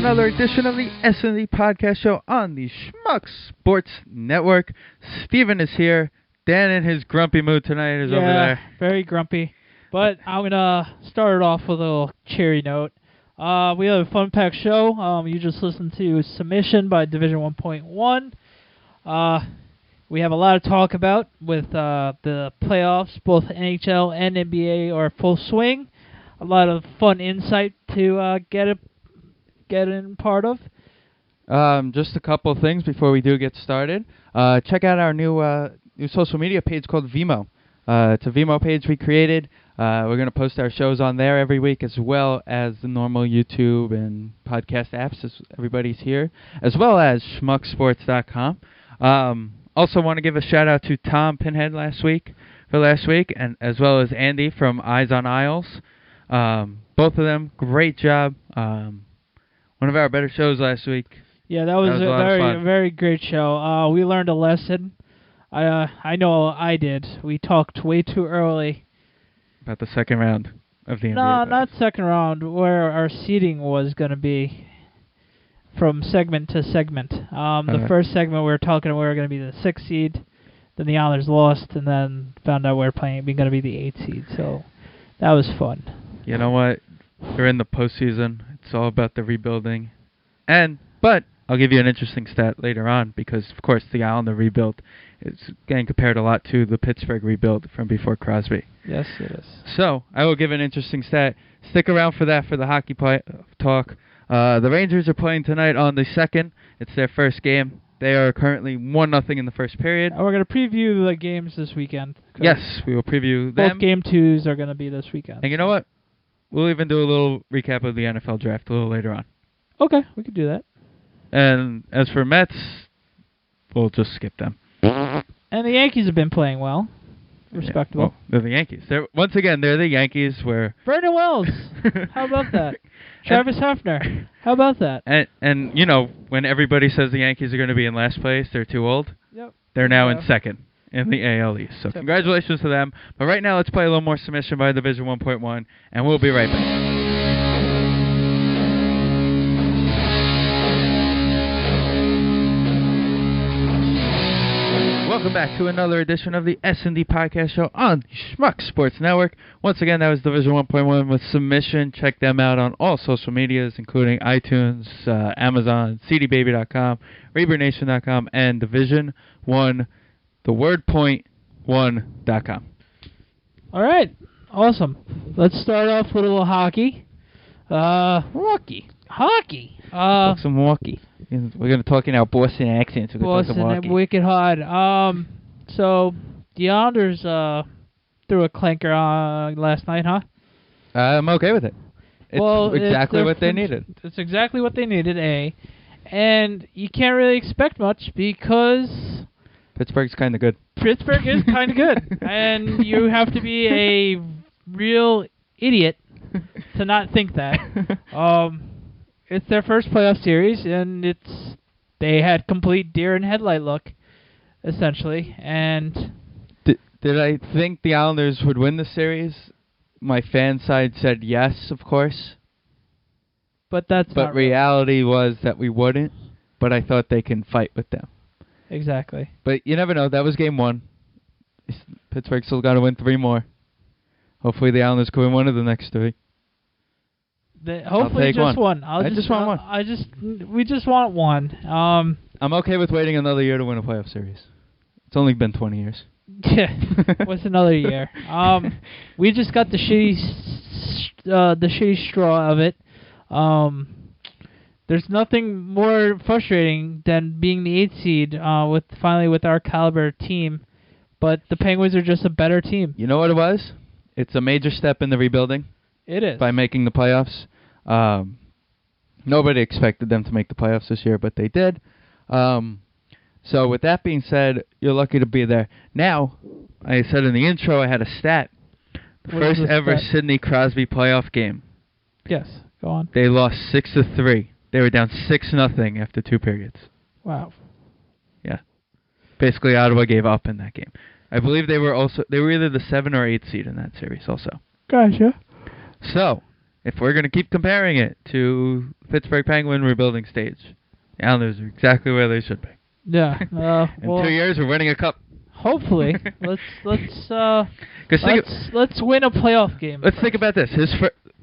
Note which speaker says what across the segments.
Speaker 1: another edition of the SND Podcast Show on the Schmuck Sports Network. Steven is here. Dan in his grumpy mood tonight is over there.
Speaker 2: Very grumpy. But I'm going to start it off with a little cheery note. We have a fun-packed show. You just listened to Submission by Division 1.1. We have a lot to talk about with the playoffs. Both NHL and NBA are full swing. A lot of fun insight to get in part of.
Speaker 1: Just a couple things before we do get started. Check out our new social media page called Vimo. It's a Vimo page we created. We're going to post our shows on there every week, as well as the normal YouTube and podcast apps, as everybody's here, as well as schmucksports.com. Also want to give a shout-out to Tom Pinhead last week, and as well as Andy from Eyes on Isles. Both of them, great job. One of our better shows last week.
Speaker 2: Yeah, that was a very great show. We learned a lesson. I know I did. We talked way too early.
Speaker 1: About the second round of the NBA.
Speaker 2: No, not second round, where our seeding was going to be from segment to segment. The first segment we were talking, we were going to be the 6th seed. Then the Islanders lost, and then found out we were going to be the 8th seed. So that was fun.
Speaker 1: You know what? We're in the postseason. It's all about the rebuilding. But I'll give you an interesting stat later on because, of course, the Islander rebuild is getting compared a lot to the Pittsburgh rebuild from before Crosby.
Speaker 2: Yes, it is.
Speaker 1: So I will give an interesting stat. Stick around for that for the hockey talk. The Rangers are playing tonight on the 2nd. It's their first game. They are currently 1-0 in the first period.
Speaker 2: We're going to preview the games this weekend.
Speaker 1: Yes, we will preview them.
Speaker 2: Both game 2s are going to be this weekend.
Speaker 1: And you know what? We'll even do a little recap of the NFL draft a little later on.
Speaker 2: Okay, we could do that.
Speaker 1: And as for Mets, we'll just skip them.
Speaker 2: And the Yankees have been playing well. Respectable.
Speaker 1: Well, they're the Yankees. They're the Yankees where...
Speaker 2: Vernon Wells. How about that? Travis Hefner. How about that?
Speaker 1: And you know, when everybody says the Yankees are going to be in last place, they're too old.
Speaker 2: Yep.
Speaker 1: They're now in second in the AL East. So congratulations to them. But right now, let's play a little more Submission by Division 1.1, and we'll be right back. Welcome back to another edition of the S&D Podcast Show on the Schmuck Sports Network. Once again, that was Division 1.1 with Submission. Check them out on all social medias, including iTunes, Amazon, cdbaby.com, ReaperNation.com, and Division1, the word point, 1.com.
Speaker 2: All right. Awesome. Let's start off with a little hockey. Hockey.
Speaker 1: Some hockey. We're going to talk in our Boston accents.
Speaker 2: Boston and wicked hard. So the Islanders threw a clanker last night, huh?
Speaker 1: I'm okay with it. It's exactly what they needed.
Speaker 2: It's exactly what they needed, and you can't really expect much because
Speaker 1: Pittsburgh's kind of good.
Speaker 2: Pittsburgh is kind of good, and you have to be a real idiot to not think that. It's their first playoff series, and they had complete deer in headlight look, essentially. And
Speaker 1: did I think the Islanders would win the series? My fan side said yes, of course.
Speaker 2: But
Speaker 1: reality was that we wouldn't. But I thought they can fight with them.
Speaker 2: Exactly.
Speaker 1: But you never know. That was game 1. Pittsburgh still got to win 3 more. Hopefully the Islanders can win one of the next 3.
Speaker 2: Hopefully just one.
Speaker 1: I just want one.
Speaker 2: We just want one.
Speaker 1: I'm okay with waiting another year to win a playoff series. It's only been 20 years.
Speaker 2: Yeah. What's another year? We just got the shitty straw of it. There's nothing more frustrating than being the 8th seed with our caliber team, but the Penguins are just a better team.
Speaker 1: You know what it was? It's a major step in the rebuilding.
Speaker 2: It is.
Speaker 1: By making the playoffs. Nobody expected them to make the playoffs this year, but they did. So with that being said, you're lucky to be there. Now, I said in the intro I had a stat. The first ever Sidney Crosby playoff game.
Speaker 2: Yes, go on.
Speaker 1: They lost 6-3. They were down 6-0 after 2 periods.
Speaker 2: Wow.
Speaker 1: Yeah. Basically, Ottawa gave up in that game. I believe they were either the 7 or 8 seed in that series also.
Speaker 2: Gotcha.
Speaker 1: So, if we're going to keep comparing it to Pittsburgh Penguin rebuilding stage, the Islanders are exactly where they should be.
Speaker 2: Yeah.
Speaker 1: In 2 years, we're winning a cup.
Speaker 2: Hopefully. let's win a playoff game.
Speaker 1: Let's think about this.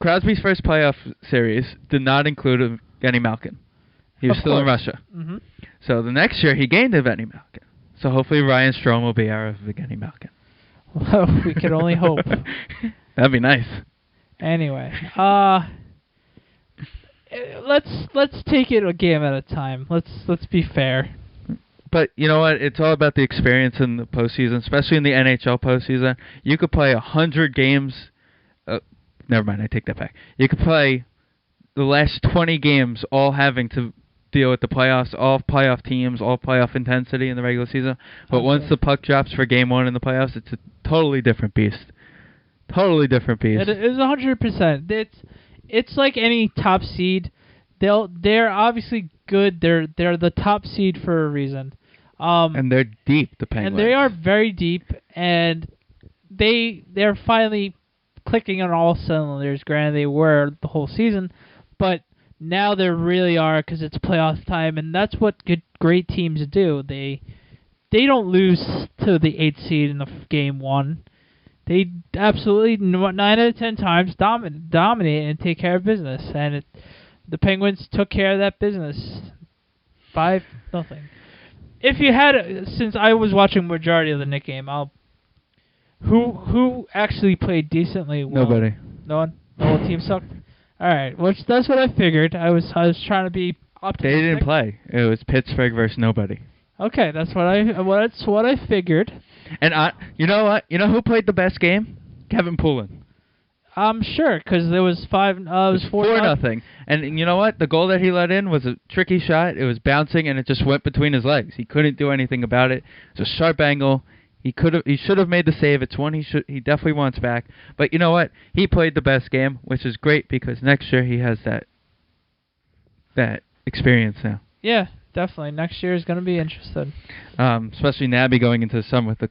Speaker 1: Crosby's first playoff series did not include Evgeny Malkin. He was still in Russia.
Speaker 2: Mm-hmm.
Speaker 1: So the next year, he gained Evgeny Malkin. So hopefully Ryan Strome will be our Evgeny Malkin.
Speaker 2: Well, we can only hope.
Speaker 1: That'd be nice.
Speaker 2: Anyway, let's take it a game at a time. Let's be fair.
Speaker 1: But you know what? It's all about the experience in the postseason, especially in the NHL postseason. You could play 100 games. Never mind, I take that back. You could play the last 20 games all having to deal with the playoffs, all playoff teams, all playoff intensity in the regular season. But once the puck drops for game one in the playoffs, it's a totally different beast. Totally different beast.
Speaker 2: It is 100%. It's like any top seed. They're obviously good. They're the top seed for a reason.
Speaker 1: And they're deep, the Penguins.
Speaker 2: And they are very deep, and they're finally clicking on all cylinders. Granted, they were the whole season, but now they really are because it's playoff time, and that's what great teams do. They don't lose to the 8th seed in the game one. They absolutely 9 out of 10 times dominate and take care of business, and the Penguins took care of that business 5-0. If you had, since I was watching majority of the Knicks game, who actually played decently well?
Speaker 1: Nobody.
Speaker 2: No one? The whole team sucked? All right, that's what I figured. I was trying to be optimistic.
Speaker 1: They didn't play. It was Pittsburgh versus nobody.
Speaker 2: Okay, that's what I figured.
Speaker 1: And you know what? You know who played the best game? Kevin Poulin.
Speaker 2: I'm sure, because there was 4-0.
Speaker 1: And you know what? The goal that he let in was a tricky shot. It was bouncing, and it just went between his legs. He couldn't do anything about it. It's a sharp angle. He should have made the save. It's one he definitely wants back. But you know what? He played the best game, which is great because next year he has that experience now.
Speaker 2: Yeah, definitely. Next year is going to be interesting.
Speaker 1: Especially Nabby going into the summer with the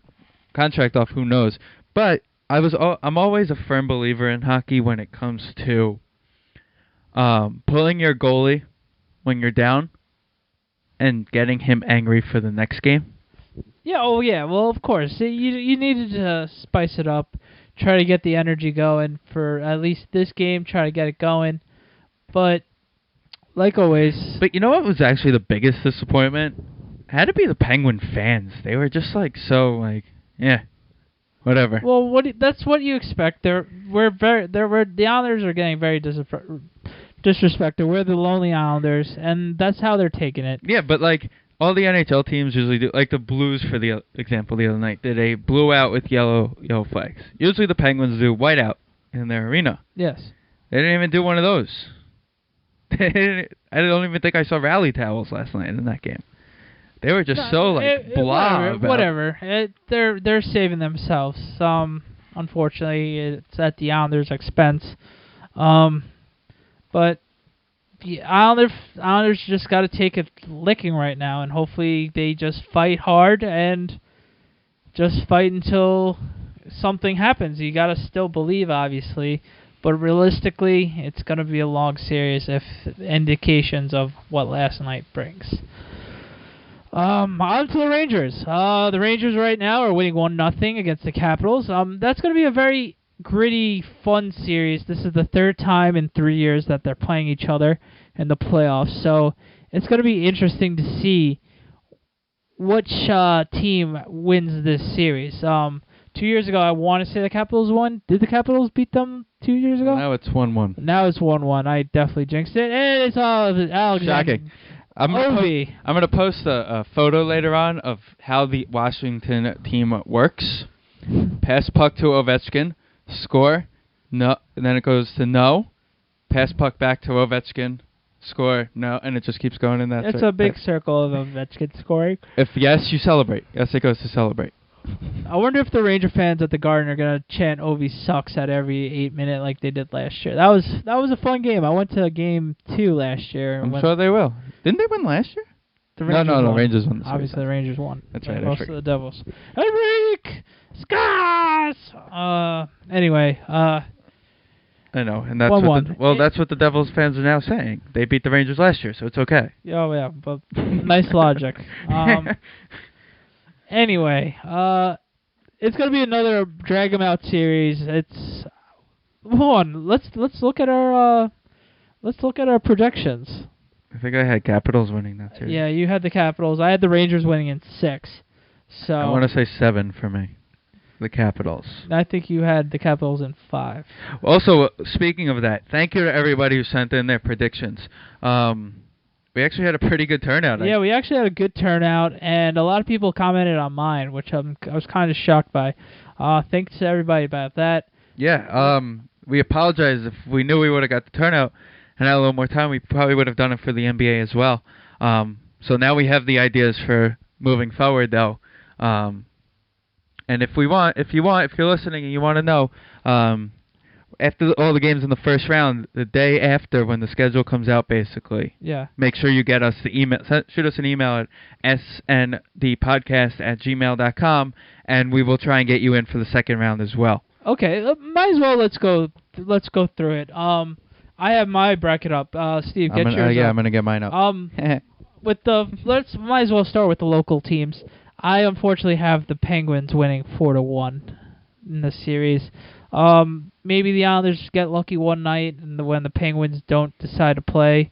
Speaker 1: contract off. Who knows? But I'm always a firm believer in hockey when it comes to pulling your goalie when you're down and getting him angry for the next game.
Speaker 2: Yeah, well, of course. You needed to spice it up, try to get the energy going for at least this game, try to get it going. But, like always...
Speaker 1: But you know what was actually the biggest disappointment? It had to be the Penguin fans. They were just yeah, whatever.
Speaker 2: Well, that's what you expect. The Islanders are getting very disrespected. We're the lonely Islanders, and that's how they're taking it.
Speaker 1: Yeah, but all the NHL teams usually do, like the Blues, for the example, the other night, did a blue out with yellow flags. Usually the Penguins do white out in their arena.
Speaker 2: Yes.
Speaker 1: They didn't even do one of those. I don't even think I saw rally towels last night in that game. They were just blah.
Speaker 2: Whatever. They're saving themselves. Unfortunately, it's at the Islanders' expense. But the Islanders just got to take a licking right now, and hopefully they just fight hard and just fight until something happens. You got to still believe, obviously, but realistically, it's going to be a long series if indications of what last night brings. On to the Rangers. The Rangers right now are winning 1-0 against the Capitals. That's going to be a very gritty, fun series. This is the third time in 3 years that they're playing each other in the playoffs, so it's going to be interesting to see which team wins this series. 2 years ago, I want to say the Capitals won. Did the Capitals beat them 2 years ago?
Speaker 1: Now it's 1-1.
Speaker 2: Now it's 1-1. I definitely jinxed it, and it's all
Speaker 1: shocking. I'm gonna post a photo later on of how the Washington team works. Pass puck to Ovechkin. Score, no, and then it goes to no, pass puck back to Ovechkin, score, no, and it just keeps going in that.
Speaker 2: It's a big circle of Ovechkin scoring.
Speaker 1: If yes, you celebrate. Yes, it goes to celebrate.
Speaker 2: I wonder if the Ranger fans at the Garden are gonna chant "Ovi sucks" at every 8 minute like they did last year. That was a fun game. I went to game 2 last year.
Speaker 1: I'm sure they will. Didn't they win last year? No, Rangers won.
Speaker 2: Obviously, the Rangers won.
Speaker 1: That's right.
Speaker 2: Most of the Devils. Enrique Scars. Anyway,
Speaker 1: I know, and that's
Speaker 2: 1-1.
Speaker 1: That's what the Devils fans are now saying. They beat the Rangers last year, so it's okay.
Speaker 2: Oh yeah, but nice logic. Anyway, it's gonna be another drag 'em out series. Hold on. Let's look at our projections.
Speaker 1: I think I had Capitals winning that series.
Speaker 2: Yeah, you had the Capitals. I had the Rangers winning in 6. So
Speaker 1: I want to say 7 for me. The Capitals.
Speaker 2: I think you had the Capitals in 5.
Speaker 1: Also, speaking of that, thank you to everybody who sent in their predictions. We actually had a pretty good turnout.
Speaker 2: Yeah, we actually had a good turnout, and a lot of people commented on mine, which I was kind of shocked by. Thanks to everybody about that.
Speaker 1: Yeah, we apologize if we knew we would have got the turnout and had a little more time. We probably would have done it for the NBA as well. So now we have the ideas for moving forward, though. And if you're listening and you want to know, after all the games in the first round, the day after when the schedule comes out, basically, make sure you get us the email. Shoot us an email at SNDPODCAST@gmail.com, and we will try and get you in for the second round as well.
Speaker 2: Okay, might as well let's go through it. I have my bracket up. Steve, get yours.
Speaker 1: Yeah, I'm gonna get mine up.
Speaker 2: Might as well start with the local teams. I unfortunately have the Penguins winning 4-1 in the series. Maybe the Islanders get lucky one night and when the Penguins don't decide to play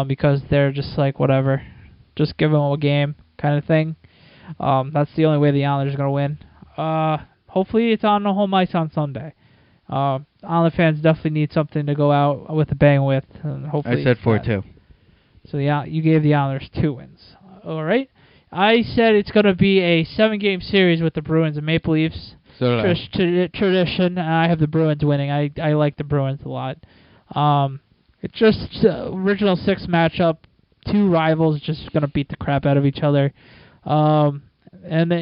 Speaker 2: because they're just like, whatever, just give them a game kind of thing. That's the only way the Islanders are going to win. Hopefully it's on the home ice on Sunday. Islander fans definitely need something to go out with a bang with. And hopefully
Speaker 1: I said 4-2.
Speaker 2: So yeah, you gave the Islanders 2 wins. All right. I said it's going to be a 7-game series with the Bruins and Maple Leafs. Tradition. I have the Bruins winning. I like the Bruins a lot. It's just original 6 matchup. 2 rivals just going to beat the crap out of each other. And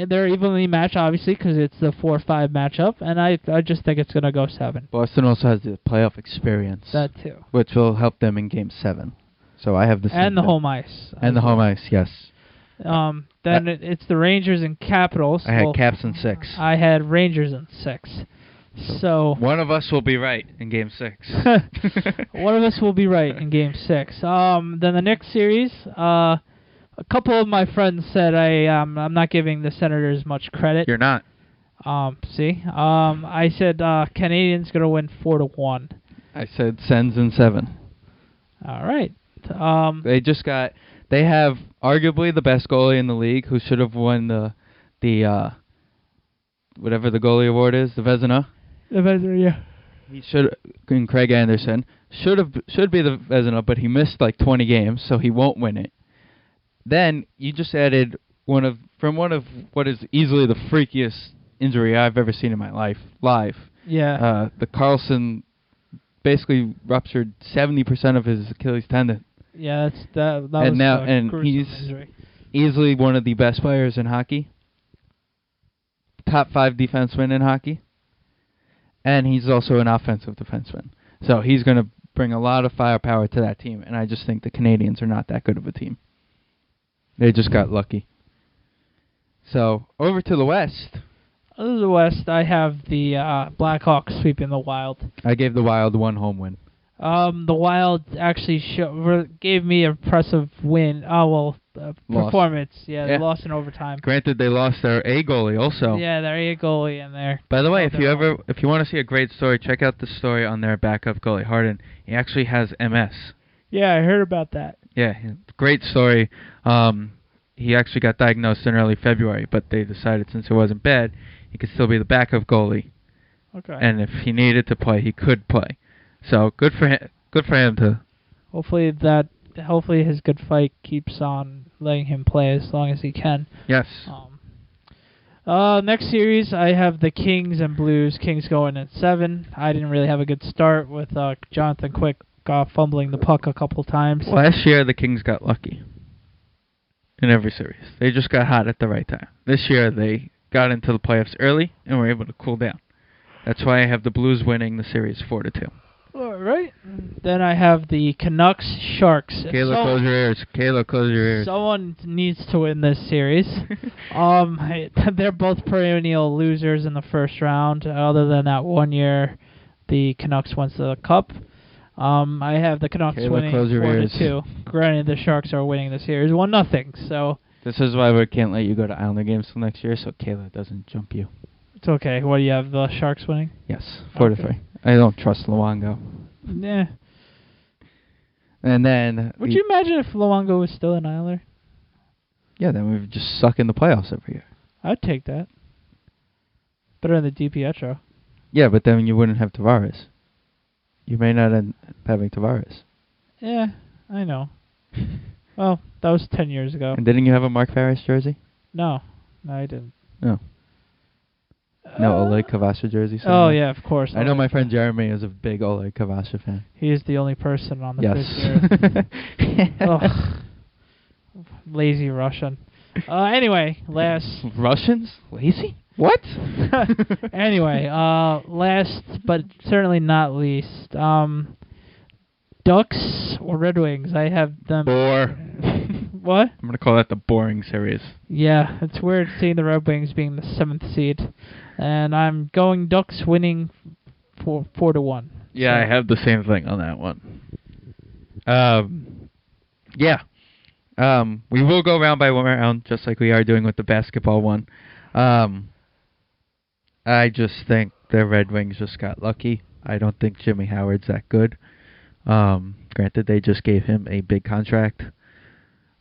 Speaker 2: they're evenly matched, obviously, because it's the 4-5 matchup. And I just think it's going to go 7.
Speaker 1: Boston also has the playoff experience.
Speaker 2: That too.
Speaker 1: Which will help them in Game 7. So I have the same
Speaker 2: and the home ice.
Speaker 1: And the home ice, yes.
Speaker 2: Then it's the Rangers and Capitals.
Speaker 1: I had Caps in 6.
Speaker 2: I had Rangers in 6. So
Speaker 1: one of us will be right in Game 6.
Speaker 2: One of us will be right in Game 6. Then the next series, a couple of my friends said I'm not giving the Senators much credit.
Speaker 1: You're not.
Speaker 2: I said Canadians gonna win 4-1.
Speaker 1: I said Sens in 7.
Speaker 2: All right.
Speaker 1: They have arguably the best goalie in the league, who should have won the whatever the goalie award is, the Vezina.
Speaker 2: The Vezina, yeah.
Speaker 1: He should, and Craig Anderson should be the Vezina, but he missed like 20 games, so he won't win it. Then you just added one of what is easily the freakiest injury I've ever seen in my life live.
Speaker 2: Yeah.
Speaker 1: The Carlson basically ruptured 70% of his Achilles tendon.
Speaker 2: Yeah, that was a
Speaker 1: he's
Speaker 2: injury.
Speaker 1: Easily one of the best players in hockey. Top 5 defenseman in hockey. And he's also an offensive defenseman. So he's going to bring a lot of firepower to that team, and I just think the Canadians are not that good of a team. They just got lucky. So, over to the West.
Speaker 2: Over to the West, I have the Blackhawks sweeping the Wild.
Speaker 1: I gave the Wild 1 home win.
Speaker 2: The Wild actually gave me an impressive win. Performance. Yeah, they lost in overtime.
Speaker 1: Granted, they lost their A goalie also.
Speaker 2: Yeah, their A goalie in there.
Speaker 1: By the way, if you want to see a great story, check out the story on their backup goalie, Harden. He actually has MS.
Speaker 2: Yeah, I heard about that.
Speaker 1: Yeah, great story. He actually got diagnosed in early February, but they decided since it wasn't bad, he could still be the backup goalie.
Speaker 2: Okay.
Speaker 1: And if he needed to play, he could play. So good for him. Good for him to.
Speaker 2: Hopefully his good fight keeps on letting him play as long as he can.
Speaker 1: Yes.
Speaker 2: Next series, I have the Kings and Blues. Kings going at 7. I didn't really have a good start with Jonathan Quick fumbling the puck a couple times.
Speaker 1: Last year, the Kings got lucky in every series. They just got hot at the right time. This year, they got into the playoffs early and were able to cool down. That's why I have the Blues winning the series 4-2.
Speaker 2: All right. Then I have the Canucks Sharks.
Speaker 1: Kayla, close your ears. Kayla, close your ears.
Speaker 2: Someone needs to win this series. They're both perennial losers in the first round. Other than that one year, the Canucks wins the Cup. I have the Canucks winning 4-2. Granted, the Sharks are winning the series 1-0. So
Speaker 1: this is why we can't let you go to Islander games till next year, so Kayla doesn't jump you.
Speaker 2: It's okay. What do you have? The Sharks winning?
Speaker 1: Yes, 4-3. I don't trust Luongo.
Speaker 2: Nah.
Speaker 1: And then
Speaker 2: would you imagine if Luongo was still an Islander?
Speaker 1: Yeah, then we would just suck in the playoffs every year.
Speaker 2: I'd take that. Better than the DiPietro.
Speaker 1: Yeah, but then you wouldn't have Tavares. You may not end up having Tavares.
Speaker 2: Yeah, I know. Well, that was 10 years ago.
Speaker 1: And didn't you have a Mark Farris jersey?
Speaker 2: No, I didn't.
Speaker 1: No. No, Oleg Kavasha jersey. Somewhere.
Speaker 2: Oh, yeah, of course.
Speaker 1: I know my friend Jeremy is a big Oleg Kavasha fan.
Speaker 2: He is the only person on the
Speaker 1: pitch
Speaker 2: here. Ugh. Lazy Russian. Anyway, last...
Speaker 1: Russians? Lazy? What?
Speaker 2: Anyway, last but certainly not least, Ducks or Red Wings. I have them...
Speaker 1: Bore.
Speaker 2: What?
Speaker 1: I'm going to call that the boring series.
Speaker 2: Yeah, it's weird seeing the Red Wings being the 7th seed. And I'm going Ducks winning 4-1.
Speaker 1: Yeah, so. I have the same thing on that one. Yeah. We will go round by round, just like we are doing with the basketball one. I just think the Red Wings just got lucky. I don't think Jimmy Howard's that good. Granted, they just gave him a big contract.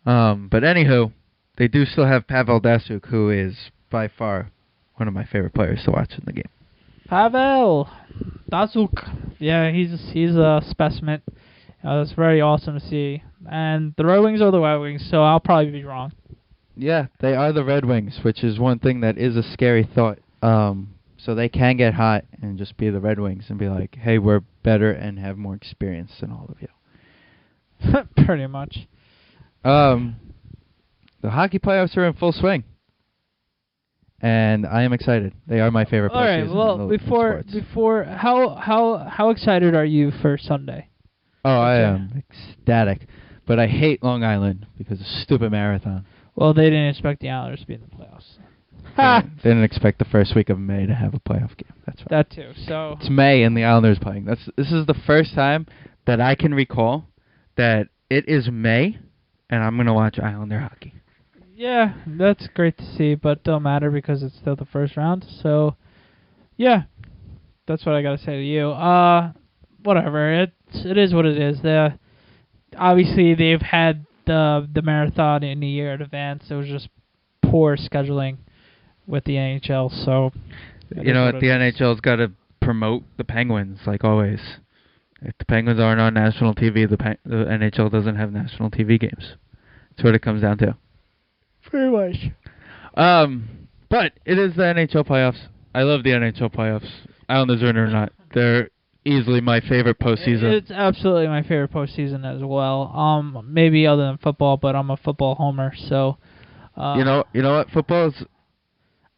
Speaker 1: But anywho, they do still have Pavel Datsyuk, who is by far one of my favorite players to watch in the game.
Speaker 2: Pavel Datsyuk. Yeah, he's a specimen. That's very awesome to see. And the Red Wings are the Red Wings, so I'll probably be wrong.
Speaker 1: Yeah, they are the Red Wings, which is one thing that is a scary thought. So they can get hot and just be the Red Wings and be like, hey, we're better and have more experience than all of you.
Speaker 2: Pretty much.
Speaker 1: The hockey playoffs are in full swing. And I am excited. They are my favorite playoffs.
Speaker 2: All right, well, before how excited are you for Sunday?
Speaker 1: Oh, I am ecstatic. But I hate Long Island because of stupid marathon.
Speaker 2: Well, they didn't expect the Islanders to be in the playoffs.
Speaker 1: They didn't expect the first week of May to have a playoff game. That's right.
Speaker 2: That too. So
Speaker 1: it's May and the Islanders playing. This is the first time that I can recall that it is May and I'm going to watch Islander hockey.
Speaker 2: Yeah, that's great to see, but don't matter because it's still the first round. So, yeah, that's what I got to say to you. Whatever. It is what it is. Obviously, they've had the marathon in a year in advance. It was just poor scheduling with the NHL. So,
Speaker 1: you know what? The NHL's got to promote the Penguins like always. If the Penguins aren't on national TV, the NHL doesn't have national TV games. That's what it comes down to.
Speaker 2: Pretty much.
Speaker 1: But it is the NHL playoffs. I love the NHL playoffs. Islanders win or not, they're easily my favorite postseason.
Speaker 2: It's absolutely my favorite postseason as well. Maybe other than football, but I'm a football homer, so.
Speaker 1: You know what? Football's.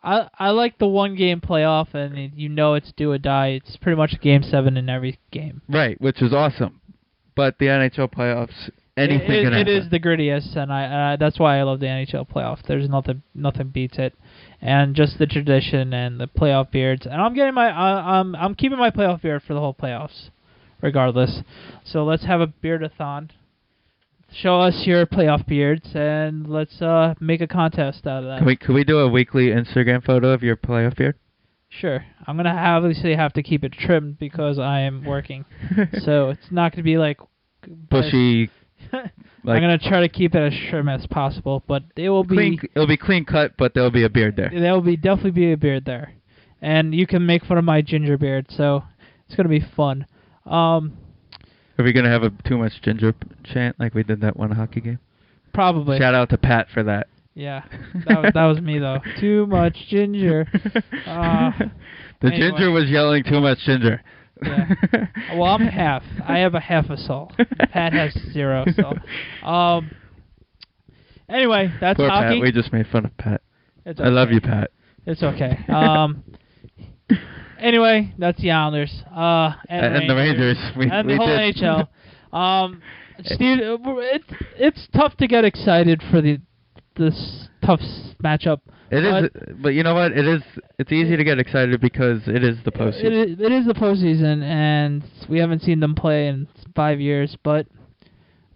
Speaker 2: I like the one game playoff, and it's do or die. It's pretty much Game 7 in every game.
Speaker 1: Right, which is awesome. But the NHL playoffs. It
Speaker 2: is the grittiest, and that's why I love the NHL playoff. There's nothing beats it, and just the tradition and the playoff beards. And I'm keeping my playoff beard for the whole playoffs, regardless. So let's have a beardathon. Show us your playoff beards, and let's make a contest out of that.
Speaker 1: Can we do a weekly Instagram photo of your playoff beard?
Speaker 2: Sure. I'm gonna obviously have to keep it trimmed because I am working, so it's not gonna be like
Speaker 1: bushy.
Speaker 2: I'm gonna try to keep it as trim as possible, but it will be
Speaker 1: it'll be clean cut, but there'll be a beard there.
Speaker 2: There will definitely be a beard there, and you can make fun of my ginger beard, so it's gonna be fun.
Speaker 1: Are we gonna have a too much ginger chant like we did that one hockey game?
Speaker 2: Probably.
Speaker 1: Shout out to Pat for that.
Speaker 2: Yeah, that was me though. Too much ginger.
Speaker 1: The ginger was yelling too much ginger.
Speaker 2: Yeah. Well, I'm half. I have a half a soul. Pat has 0. So, anyway, that's
Speaker 1: poor
Speaker 2: hockey.
Speaker 1: Pat. We just made fun of Pat.
Speaker 2: It's
Speaker 1: okay. I love you, Pat.
Speaker 2: It's okay. Anyway, that's the Islanders. And
Speaker 1: the Rangers.
Speaker 2: And the whole NHL. Steve, it's tough to get excited for this tough matchup
Speaker 1: It is, but you know what? It's easy to get excited because it is the postseason.
Speaker 2: It is the postseason, and we haven't seen them play in 5 years, but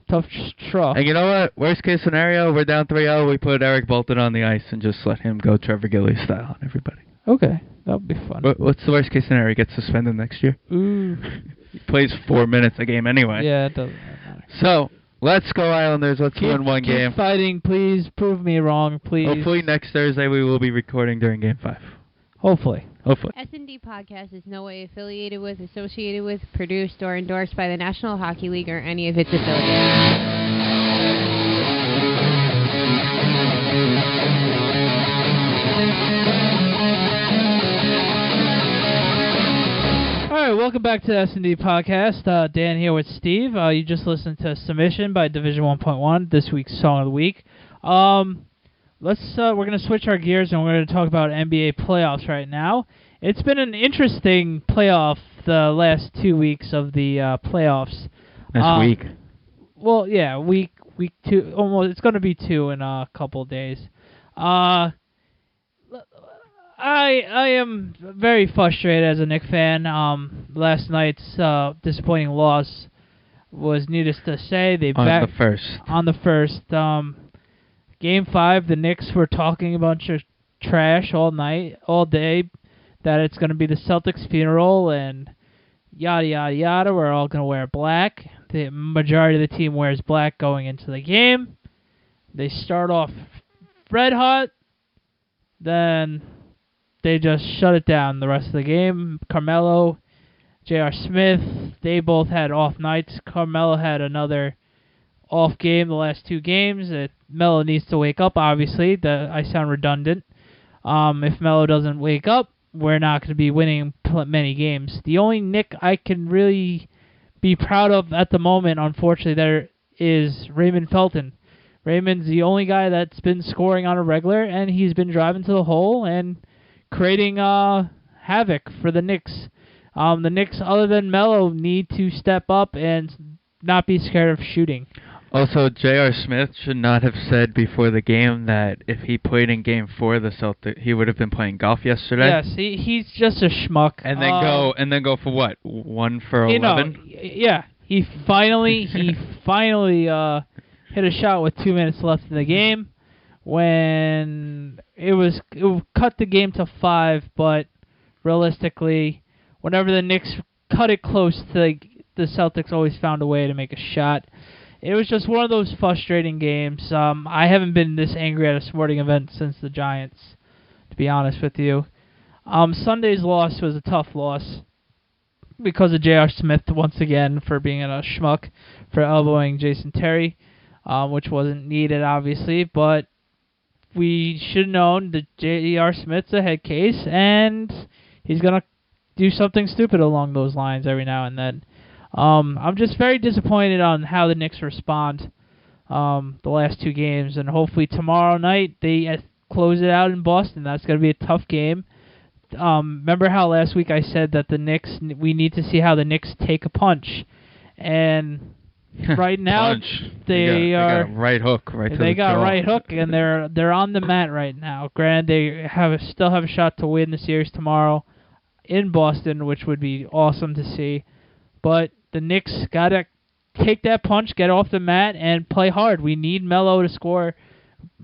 Speaker 2: tough straw.
Speaker 1: And you know what? Worst case scenario, we're down 3-0. We put Eric Bolton on the ice and just let him go Trevor Gillies style on everybody.
Speaker 2: Okay, that would be fun.
Speaker 1: What's the worst case scenario? He gets suspended next year?
Speaker 2: Ooh.
Speaker 1: He plays 4 minutes a game anyway.
Speaker 2: Yeah, it doesn't matter.
Speaker 1: So, let's go Islanders. Let's win one game.
Speaker 2: Keep fighting. Please prove me wrong, please.
Speaker 1: Hopefully next Thursday we will be recording during Game 5.
Speaker 2: Hopefully.
Speaker 3: SND Podcast is no way affiliated with, associated with, produced, or endorsed by the National Hockey League or any of its affiliates.
Speaker 2: Alright, welcome back to the S&D Podcast. Dan here with Steve. You just listened to Submission by Division 1.1, this week's Song of the Week. We're going to switch our gears and we're going to talk about NBA playoffs right now. It's been an interesting playoff the last 2 weeks of the playoffs.
Speaker 1: Next week.
Speaker 2: Well, yeah, week 2. Almost, it's going to be 2 in a couple of days. I am very frustrated as a Knicks fan. Last night's disappointing loss was needless to say. On the first. Game 5, the Knicks were talking a bunch of trash all day, that it's going to be the Celtics' funeral and yada, yada, yada. We're all going to wear black. The majority of the team wears black going into the game. They start off red hot. Then they just shut it down the rest of the game. Carmelo, J.R. Smith, they both had off nights. Carmelo had another off game the last 2 games. Melo needs to wake up, obviously. I sound redundant. If Melo doesn't wake up, we're not going to be winning many games. The only Knick I can really be proud of at the moment, unfortunately, there is Raymond Felton. Raymond's the only guy that's been scoring on a regular, and he's been driving to the hole and creating havoc for the Knicks. The Knicks, other than Melo, need to step up and not be scared of shooting.
Speaker 1: Also, J.R. Smith should not have said before the game that if he played in Game 4 of the Celtics, he would have been playing golf yesterday.
Speaker 2: Yes, he's just a schmuck.
Speaker 1: And then go for what? 1 for 11?
Speaker 2: Yeah, he finally hit a shot with 2 minutes left in the game when it cut the game to 5, but realistically, whenever the Knicks cut it close to the Celtics always found a way to make a shot. It was just one of those frustrating games. I haven't been this angry at a sporting event since the Giants, to be honest with you. Sunday's loss was a tough loss because of J.R. Smith once again for being a schmuck, for elbowing Jason Terry, which wasn't needed, obviously. But we should have known that J.R. Smith's a head case, and he's going to do something stupid along those lines every now and then. I'm just very disappointed on how the Knicks respond the last 2 games, and hopefully tomorrow night they close it out in Boston. That's going to be a tough game. Remember how last week I said that we need to see how the Knicks take a punch, and right now they got
Speaker 1: a right hook
Speaker 2: They got a right hook, and they're on the mat right now. Granted, they still have a shot to win the series tomorrow in Boston, which would be awesome to see, but the Knicks got to take that punch, get off the mat, and play hard. We need Melo to score.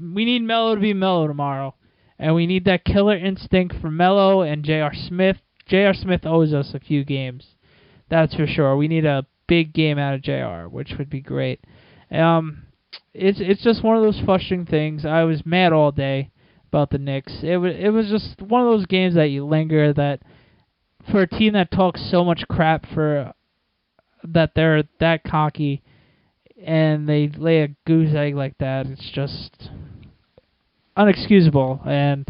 Speaker 2: We need Melo to be Melo tomorrow. And we need that killer instinct from Melo and J.R. Smith. J.R. Smith owes us a few games. That's for sure. We need a big game out of J.R., which would be great. It's just one of those frustrating things. I was mad all day about the Knicks. It was just one of those games that you linger, that for a team that talks so much crap that they're that cocky and they lay a goose egg like that, it's just unexcusable. And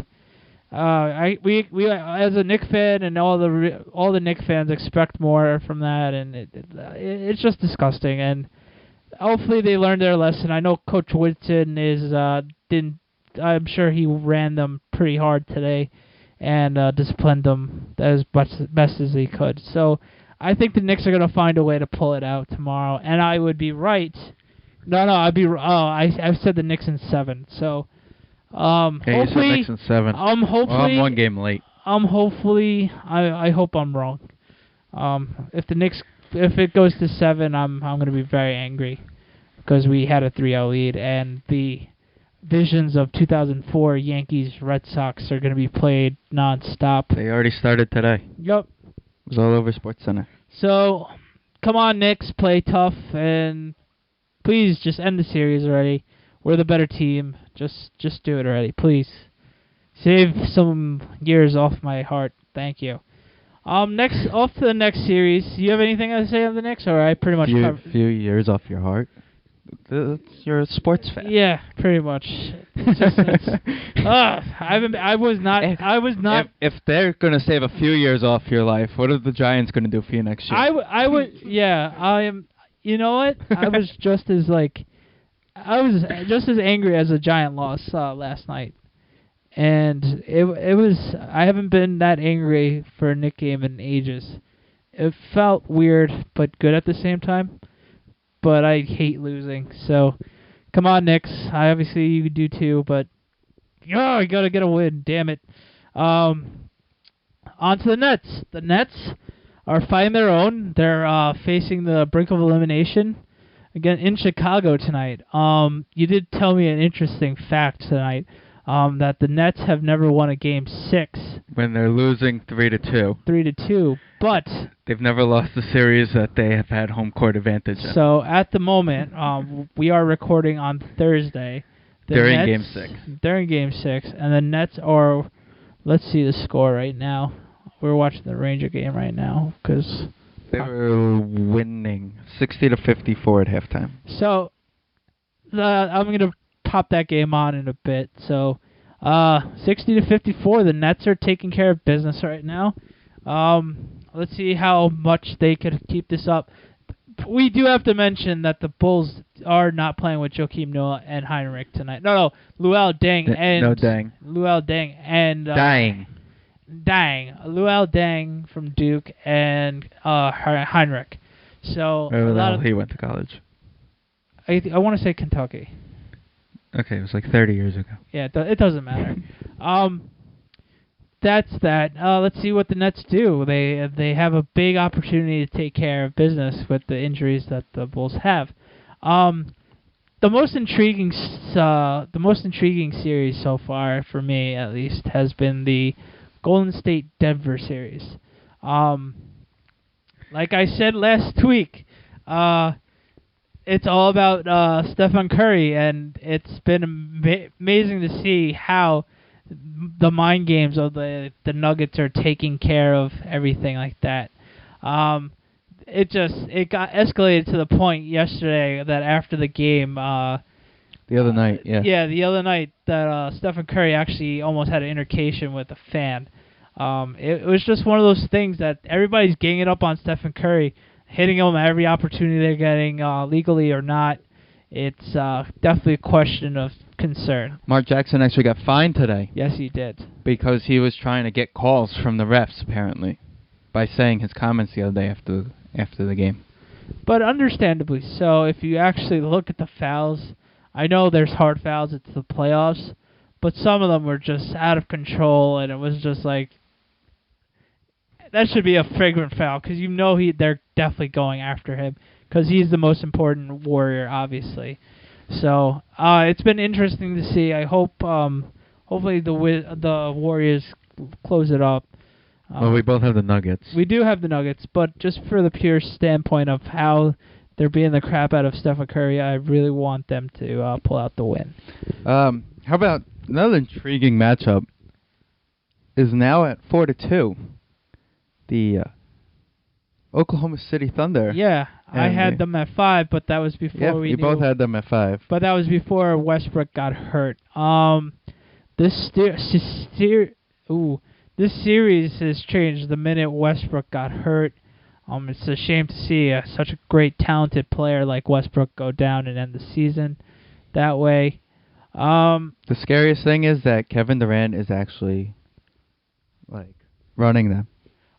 Speaker 2: we as a Knicks fan and all the Knicks fans expect more from that, and it's just disgusting. And hopefully they learned their lesson. I know Coach Woodson I'm sure he ran them pretty hard today and disciplined them as best as he could. So I think the Knicks are going to find a way to pull it out tomorrow, and I would be right. I've said the Knicks in 7. So
Speaker 1: Okay, you said
Speaker 2: Hopefully,
Speaker 1: Knicks in 7.
Speaker 2: hopefully,
Speaker 1: Well, I'm 1 game late.
Speaker 2: Hopefully, I hope I'm wrong. If it goes to 7, I'm gonna be very angry because we had a 3-0 lead, and the visions of 2004 Yankees Red Sox are gonna be played nonstop.
Speaker 1: They already started today.
Speaker 2: Yep.
Speaker 1: It was all over SportsCenter.
Speaker 2: So, come on, Knicks, play tough, and please just end the series already. We're the better team. Just do it already, please. Save some years off my heart. Thank you. Next, off to the next series. You have anything to say on the Knicks, or I pretty much covered?
Speaker 1: Few years off your heart. You're a sports fan.
Speaker 2: Yeah, pretty much. I was not.
Speaker 1: If they're gonna save a few years off your life, what are the Giants gonna do for you next year?
Speaker 2: I would. Yeah, I am. You know what? I was just as angry as a Giant loss last night, and it was. I haven't been that angry for a Knick game in ages. It felt weird, but good at the same time. But I hate losing, so come on, Knicks. Obviously you do too, but you gotta get a win. Damn it. On to the Nets. The Nets are fighting their own. They're facing the brink of elimination again in Chicago tonight. You did tell me an interesting fact tonight. That the Nets have never won a Game 6
Speaker 1: when they're losing 3-2.
Speaker 2: 3-2, but
Speaker 1: they've never lost a series that they have had home court advantage in.
Speaker 2: So at the moment, we are recording on Thursday.
Speaker 1: During Game 6.
Speaker 2: During Game 6, and the Nets are. Let's see the score right now. We're watching the Ranger game right now because
Speaker 1: they were winning 60-54 at halftime.
Speaker 2: So I'm gonna pop that game on in a bit. So 60-54, the Nets are taking care of business right now. Let's see how much they could keep this up. We do have to mention that the Bulls are not playing with Joakim Noah and Heinrich tonight. No, Luol Deng and Luol Deng and Luol Deng from Duke and Heinrich. So
Speaker 1: where the hell he went to college?
Speaker 2: I want to say Kentucky.
Speaker 1: Okay, it was like 30 years ago.
Speaker 2: Yeah, it doesn't matter. That's that. Let's see what the Nets do. They have a big opportunity to take care of business with the injuries that the Bulls have. The most intriguing series so far, for me at least, has been the Golden State Denver series. Like I said last week, it's all about Stephen Curry, and it's been amazing to see how the mind games of the Nuggets are taking care of everything like that. It got escalated to the point yesterday that after the game,
Speaker 1: the other night,
Speaker 2: that Stephen Curry actually almost had an altercation with a fan. It was just one of those things that everybody's ganging up on Stephen Curry, hitting him every opportunity they're getting, legally or not. It's definitely a question of concern.
Speaker 1: Mark Jackson actually got fined today.
Speaker 2: Yes, he did.
Speaker 1: Because he was trying to get calls from the refs, apparently, by saying his comments the other day after the game.
Speaker 2: But understandably so. If you actually look at the fouls, I know there's hard fouls, it's the playoffs, but some of them were just out of control, and it was just like, that should be a flagrant foul, because they're definitely going after him, because he's the most important Warrior, obviously. So it's been interesting to see. I hope, hopefully the Warriors close it up.
Speaker 1: Well, we both have the Nuggets.
Speaker 2: We do have the Nuggets, but just for the pure standpoint of how they're beating the crap out of Stephen Curry, I really want them to pull out the win.
Speaker 1: How about another intriguing matchup is now at 4-2. The Oklahoma City Thunder.
Speaker 2: Yeah, I had them at 5, but that was before we
Speaker 1: both had them at 5.
Speaker 2: But that was before Westbrook got hurt. This series has changed the minute Westbrook got hurt. It's a shame to see such a great, talented player like Westbrook go down and end the season that way.
Speaker 1: The scariest thing is that Kevin Durant is actually running them.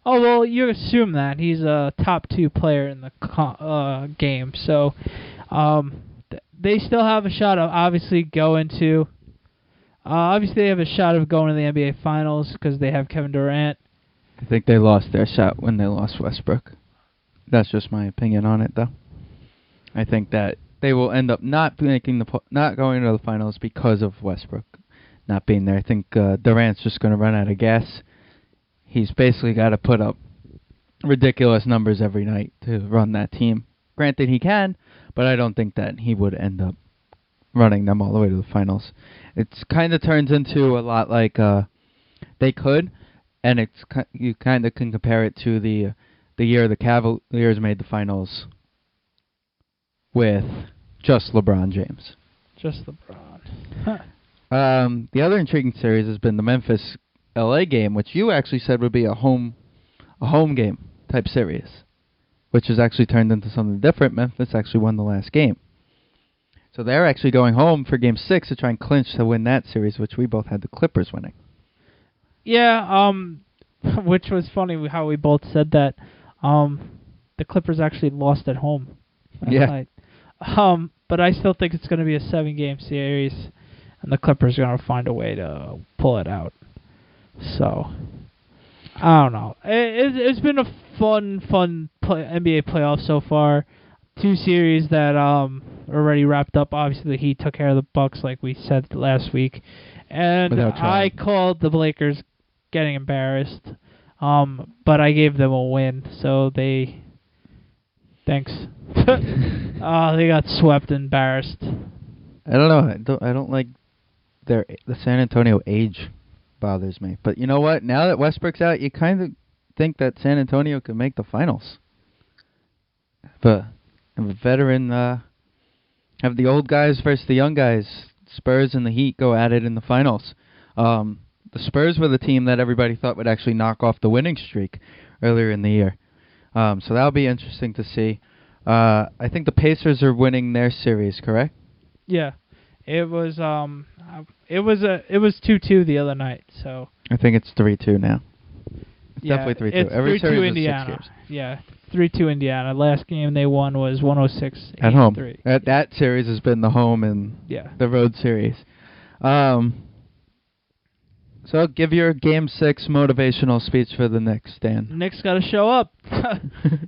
Speaker 2: Oh, well, you assume that. He's a top 2 player in the game. So they still have a shot of obviously going to Obviously, they have a shot of going to the NBA Finals because they have Kevin Durant.
Speaker 1: I think they lost their shot when they lost Westbrook. That's just my opinion on it, though. I think that they will end up not going to the finals because of Westbrook not being there. I think Durant's just going to run out of gas. He's basically got to put up ridiculous numbers every night to run that team. Granted, he can, but I don't think that he would end up running them all the way to the finals. It's kind of turns into a lot like they could, and you kind of can compare it to the year the Cavaliers made the finals with just LeBron James.
Speaker 2: Just LeBron.
Speaker 1: The other intriguing series has been the Memphis-LA game, which you actually said would be a home game type series, which has actually turned into something different. Memphis actually won the last game. So they're actually going home for Game 6 to try and clinch to win that series, which we both had the Clippers winning.
Speaker 2: Yeah, which was funny how we both said that. The Clippers actually lost at home last night. But I still think it's going to be a 7-game series, and the Clippers are going to find a way to pull it out. So, I don't know. It's been a fun NBA playoff so far. 2 series that already wrapped up. Obviously, the Heat took care of the Bucks, like we said last week, and I called the Lakers getting embarrassed, but I gave them a win. So thanks. They got swept, embarrassed.
Speaker 1: I don't know. I don't like the San Antonio age bothers me. But you know what? Now that Westbrook's out, you kind of think that San Antonio could make the finals. But have a veteran, have the old guys versus the young guys. Spurs and the Heat go at it in the finals. The Spurs were the team that everybody thought would actually knock off the winning streak earlier in the year. So that'll be interesting to see. I think the Pacers are winning their series, correct?
Speaker 2: Yeah, it was 2-2 the other night. So
Speaker 1: I think it's 3-2 now. It's
Speaker 2: yeah,
Speaker 1: definitely 3-2.
Speaker 2: It's
Speaker 1: Every
Speaker 2: 3-2
Speaker 1: series
Speaker 2: Indiana.
Speaker 1: is 6 games.
Speaker 2: Yeah, 3-2 Indiana. Last game they won was 106
Speaker 1: at home. That series has been the home and the road series. So give your Game 6 motivational speech for the Knicks, Dan.
Speaker 2: Knicks got to show up.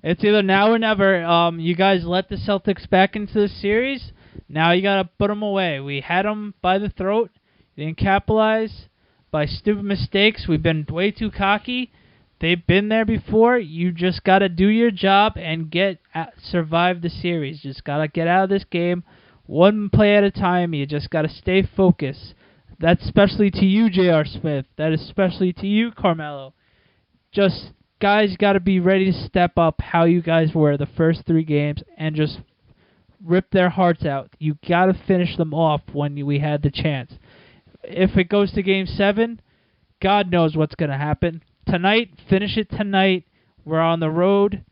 Speaker 2: It's either now or never. You guys let the Celtics back into the series. Now you got to put them away. We had them by the throat. Didn't capitalize by stupid mistakes. We've been way too cocky. They've been there before. You just got to do your job and survive the series. Just got to get out of this game one play at a time. You just got to stay focused. That's especially to you, J.R. Smith. That is especially to you, Carmelo. Just, guys, got to be ready to step up how you guys were the first 3 games and just rip their hearts out. You got to finish them off when we had the chance. If it goes to Game 7, God knows what's going to happen. Tonight, finish it tonight. We're on the road.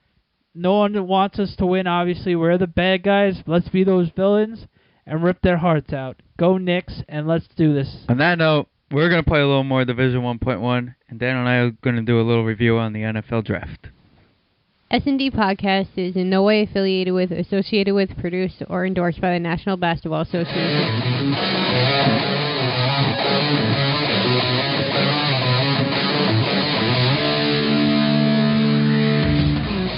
Speaker 2: No one wants us to win, obviously. We're the bad guys. Let's be those villains and rip their hearts out. Go Knicks, and let's do this.
Speaker 1: On that note, we're going to play a little more Division 1.1, and Dan and I are going to do a little review on the NFL Draft.
Speaker 3: SND Podcast is in no way affiliated with, associated with, produced, or endorsed by the National Basketball Association.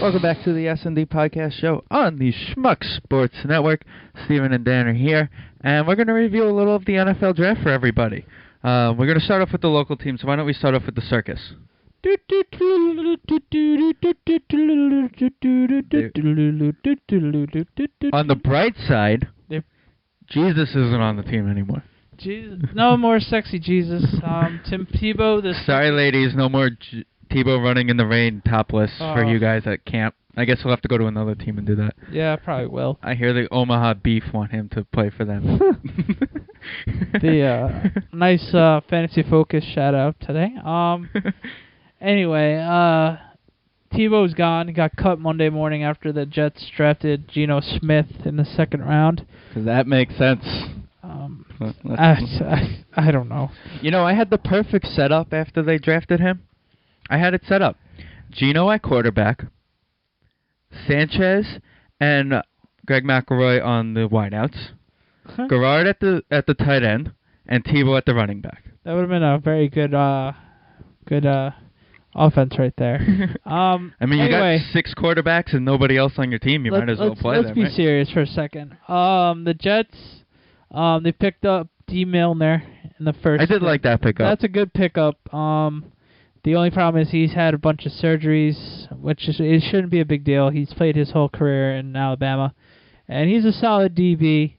Speaker 1: Welcome back to the S&D Podcast show on the Schmuck Sports Network. Steven and Dan are here, and we're going to review a little of the NFL Draft for everybody. We're going to start off with the local team, so why don't we start off with the circus? On the bright side, Jesus isn't on the team anymore.
Speaker 2: Jesus, no more sexy Jesus. Tim Tebow.
Speaker 1: Sorry, ladies, no more Tebow running in the rain topless for you guys at camp. I guess we'll have to go to another team and do that.
Speaker 2: Yeah, probably will.
Speaker 1: I hear the Omaha Beef want him to play for them.
Speaker 2: The nice fantasy focus shout out today. Anyway, Tebow's gone. He got cut Monday morning after the Jets drafted Geno Smith in the 2nd round.
Speaker 1: Because that makes sense.
Speaker 2: I don't know.
Speaker 1: You know, I had the perfect setup after they drafted him. I had it set up. Geno at quarterback, Sanchez and Greg McElroy on the wideouts, Garrard at the tight end, and Tebow at the running back.
Speaker 2: That would have been a very good offense right there.
Speaker 1: I mean,
Speaker 2: anyway,
Speaker 1: you got 6 quarterbacks and nobody else on your team. You might as well play them.
Speaker 2: Let's be serious for a second. The Jets, they picked up D. Milner in the first.
Speaker 1: I did like that pickup.
Speaker 2: That's a good pickup. The only problem is he's had a bunch of surgeries, it shouldn't be a big deal. He's played his whole career in Alabama, and he's a solid DB.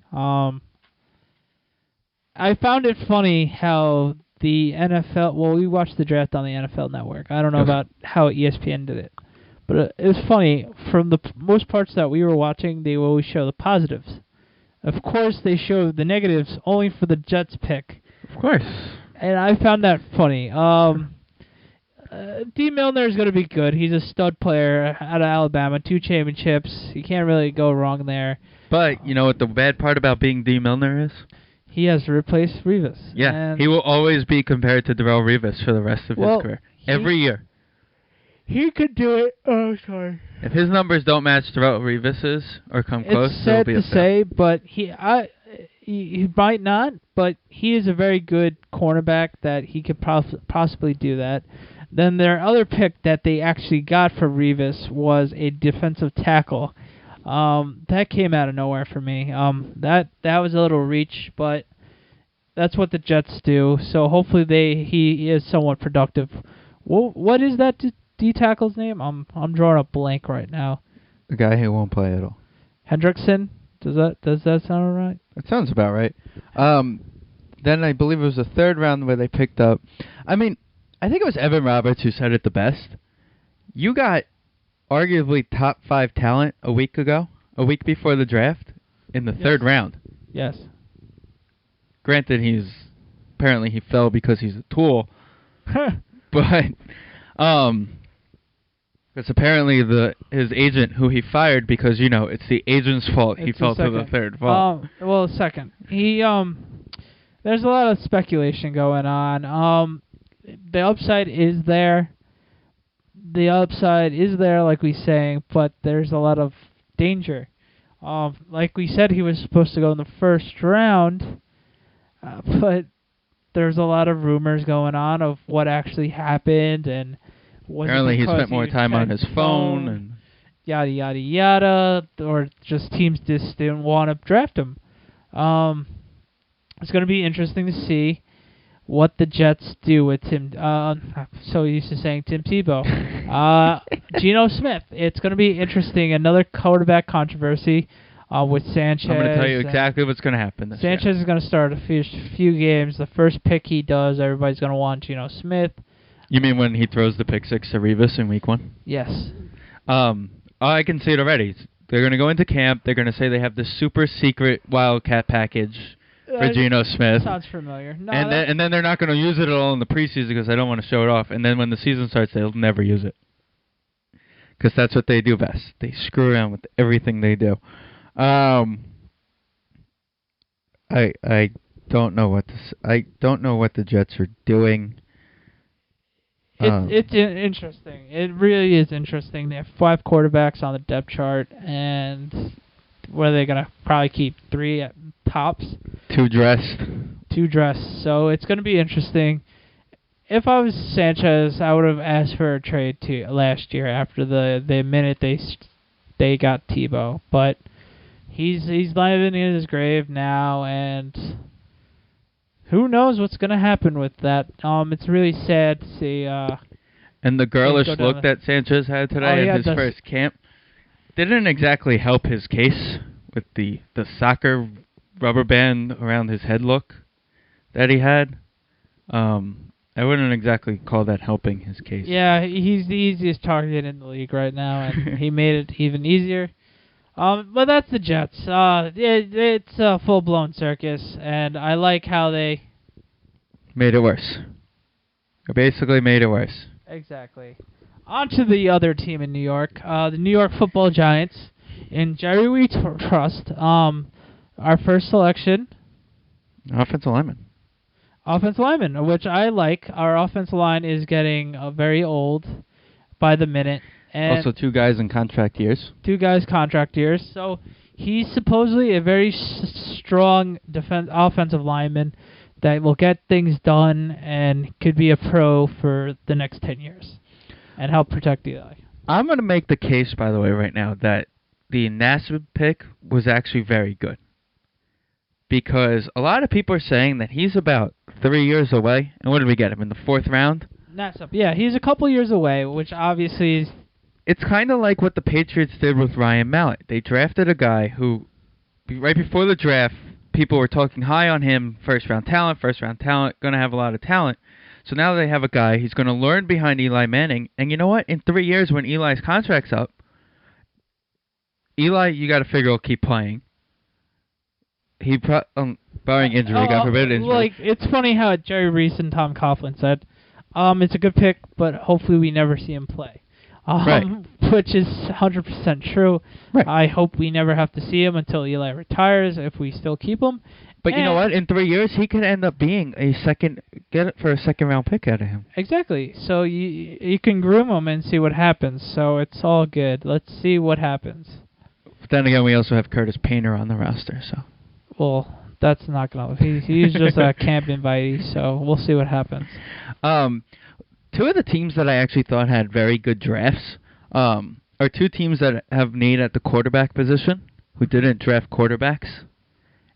Speaker 2: I found it funny how the NFL... Well, we watched the draft on the NFL Network. I don't know about how ESPN did it. But it was funny. From the most parts that we were watching, they always show the positives. Of course, they show the negatives only for the Jets pick.
Speaker 1: Of course.
Speaker 2: And I found that funny. D. Milner is going to be good. He's a stud player out of Alabama. 2 championships. You can't really go wrong there.
Speaker 1: But you know what the bad part about being D. Milner is?
Speaker 2: He has to replace Revis.
Speaker 1: Yeah,
Speaker 2: and
Speaker 1: he will always be compared to Darrelle Revis for the rest of his career. Every year.
Speaker 2: He could do it. Oh, sorry.
Speaker 1: If his numbers don't match Darrelle Revis's or come close,
Speaker 2: it's sad
Speaker 1: be
Speaker 2: to say, but he might not. But he is a very good cornerback that he could possibly do that. Then their other pick that they actually got for Revis was a defensive tackle. That came out of nowhere for me. That was a little reach, but that's what the Jets do. So hopefully he is somewhat productive. What is that D tackle's name? I'm drawing a blank right now.
Speaker 1: The guy who won't play at all.
Speaker 2: Hendrickson? Does that sound right?
Speaker 1: That sounds about right. Then I believe it was the 3rd round where they picked up. I mean, I think it was Evan Roberts who said it the best. You got arguably top 5 talent a week before the draft, in the 3rd round.
Speaker 2: Yes.
Speaker 1: Granted, apparently he fell because he's a tool, but because apparently his agent, who he fired because it's the agent's fault, he fell to the 3rd fall.
Speaker 2: Well, second, there's a lot of speculation going on. The upside is there. Like we saying, but there's a lot of danger. Like we said, he was supposed to go in the 1st round, but there's a lot of rumors going on of what actually happened, and
Speaker 1: apparently he spent more time on his phone and
Speaker 2: yada yada yada, or just teams just didn't want to draft him. It's going to be interesting to see what the Jets do with Tim. So used to saying Tim Tebow. Geno Smith. It's going to be interesting. Another quarterback controversy with Sanchez.
Speaker 1: I'm going to tell you exactly what's going to happen this year.
Speaker 2: Sanchez is going to start a few games. The first pick he does, everybody's going to want Geno Smith.
Speaker 1: You mean when he throws the pick 6 to Revis in week 1?
Speaker 2: Yes.
Speaker 1: I can see it already. They're going to go into camp. They're going to say they have this super secret Wildcat package for Geno Smith.
Speaker 2: Sounds familiar. No,
Speaker 1: and then they're not going to use it at all in the preseason because they don't want to show it off. And then when the season starts, they'll never use it because that's what they do best. They screw around with everything they do. I don't know what the Jets are doing.
Speaker 2: It's interesting. It really is interesting. They have 5 quarterbacks on the depth chart, and what are they going to probably keep 3 at tops?
Speaker 1: 2 dressed.
Speaker 2: So it's going to be interesting. If I was Sanchez, I would have asked for a trade last year after the minute they got Tebow, but he's living in his grave now, and who knows what's going to happen with that. It's really sad to see.
Speaker 1: And the girlish look that Sanchez had today at his first camp didn't exactly help his case with the soccer rubber band around his head look that he had. I wouldn't exactly call that helping his case.
Speaker 2: Yeah, he's the easiest target in the league right now, and he made it even easier. But that's the Jets. It's a full-blown circus, and I like how they
Speaker 1: made it worse. They basically made it worse.
Speaker 2: Exactly. On to the other team in New York, the New York Football Giants. In Jerry we trust. Our first selection,
Speaker 1: offensive lineman, which I like. Our offensive line is getting very old by the minute. And also 2 guys in contract years. So he's supposedly a very strong offensive lineman
Speaker 2: that will get things done and could be a pro for the next 10 years and help protect Eli.
Speaker 1: I'm going to make the case, by the way, right now, that the Nassib pick was actually very good. Because a lot of people are saying that he's about 3 years away. And what did we get him, in the 4th round?
Speaker 2: Nassib, yeah, he's a couple years away, which obviously is...
Speaker 1: It's kind of like what the Patriots did with Ryan Mallett. They drafted a guy who, right before the draft, people were talking high on him, first round talent, going to have a lot of talent. So now they have a guy, he's going to learn behind Eli Manning. And you know what? In 3 years, when Eli's contract's up, Eli, you got to figure, will keep playing. He, barring injury, God forbid injury.
Speaker 2: Like, it's funny how Jerry Reese and Tom Coughlin said, it's a good pick, but hopefully we never see him play.
Speaker 1: Right.
Speaker 2: Which is 100% true.
Speaker 1: Right.
Speaker 2: I hope we never have to see him until Eli retires, if we still keep him.
Speaker 1: But you know what? In 3 years, he could end up being get it for a second-round pick out of him.
Speaker 2: Exactly. So you can groom him and see what happens. So it's all good. Let's see what happens.
Speaker 1: But then again, we also have Curtis Painter on the roster, so.
Speaker 2: Well, that's not gonna. He's just a camp invitee, so we'll see what happens.
Speaker 1: Two of the teams that I actually thought had very good drafts are two teams that have need at the quarterback position who didn't draft quarterbacks,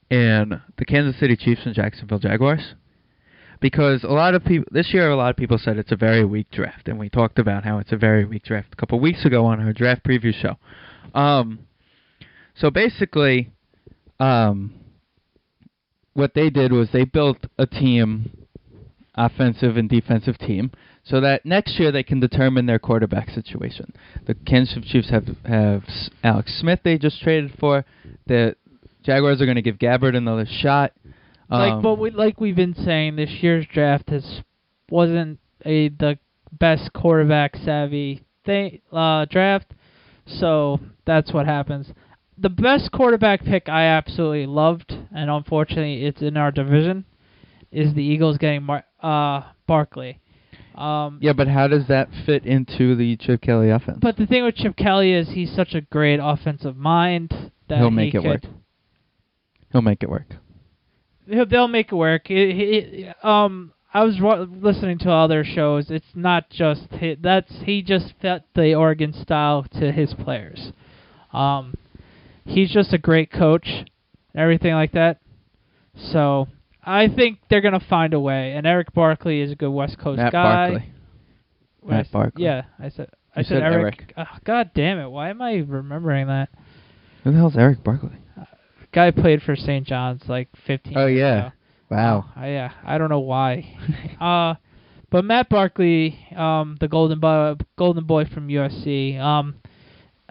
Speaker 1: and the Kansas City Chiefs and Jacksonville Jaguars. Because a lot of people said it's a very weak draft, and we talked about how it's a very weak draft a couple weeks ago on our draft preview show. So basically, what they did was they built a team, offensive and defensive team, so that next year they can determine their quarterback situation. The Kansas City Chiefs have Alex Smith they just traded for. The Jaguars are going to give Gabbard another shot.
Speaker 2: We've been saying, this year's draft wasn't the best quarterback savvy draft, so that's what happens. The best quarterback pick I absolutely loved, and unfortunately it's in our division, is the Eagles getting Barkley.
Speaker 1: Yeah, but how does that fit into the Chip Kelly offense?
Speaker 2: But the thing with Chip Kelly is he's such a great offensive mind that
Speaker 1: he'll make it work. He'll make it work.
Speaker 2: They'll make it work. I was listening to other shows. It's not just he just fit the Oregon style to his players. He's just a great coach and everything like that. So I think they're going to find a way. And Eric Barkley is a good West Coast guy.
Speaker 1: Matt Barkley.
Speaker 2: Yeah, I said Eric. Oh, God damn it. Why am I remembering that?
Speaker 1: Who the hell's Eric Barkley?
Speaker 2: Guy played for St. John's like 15 years ago.
Speaker 1: Wow.
Speaker 2: Yeah, I don't know why. But Matt Barkley, the golden boy from USC,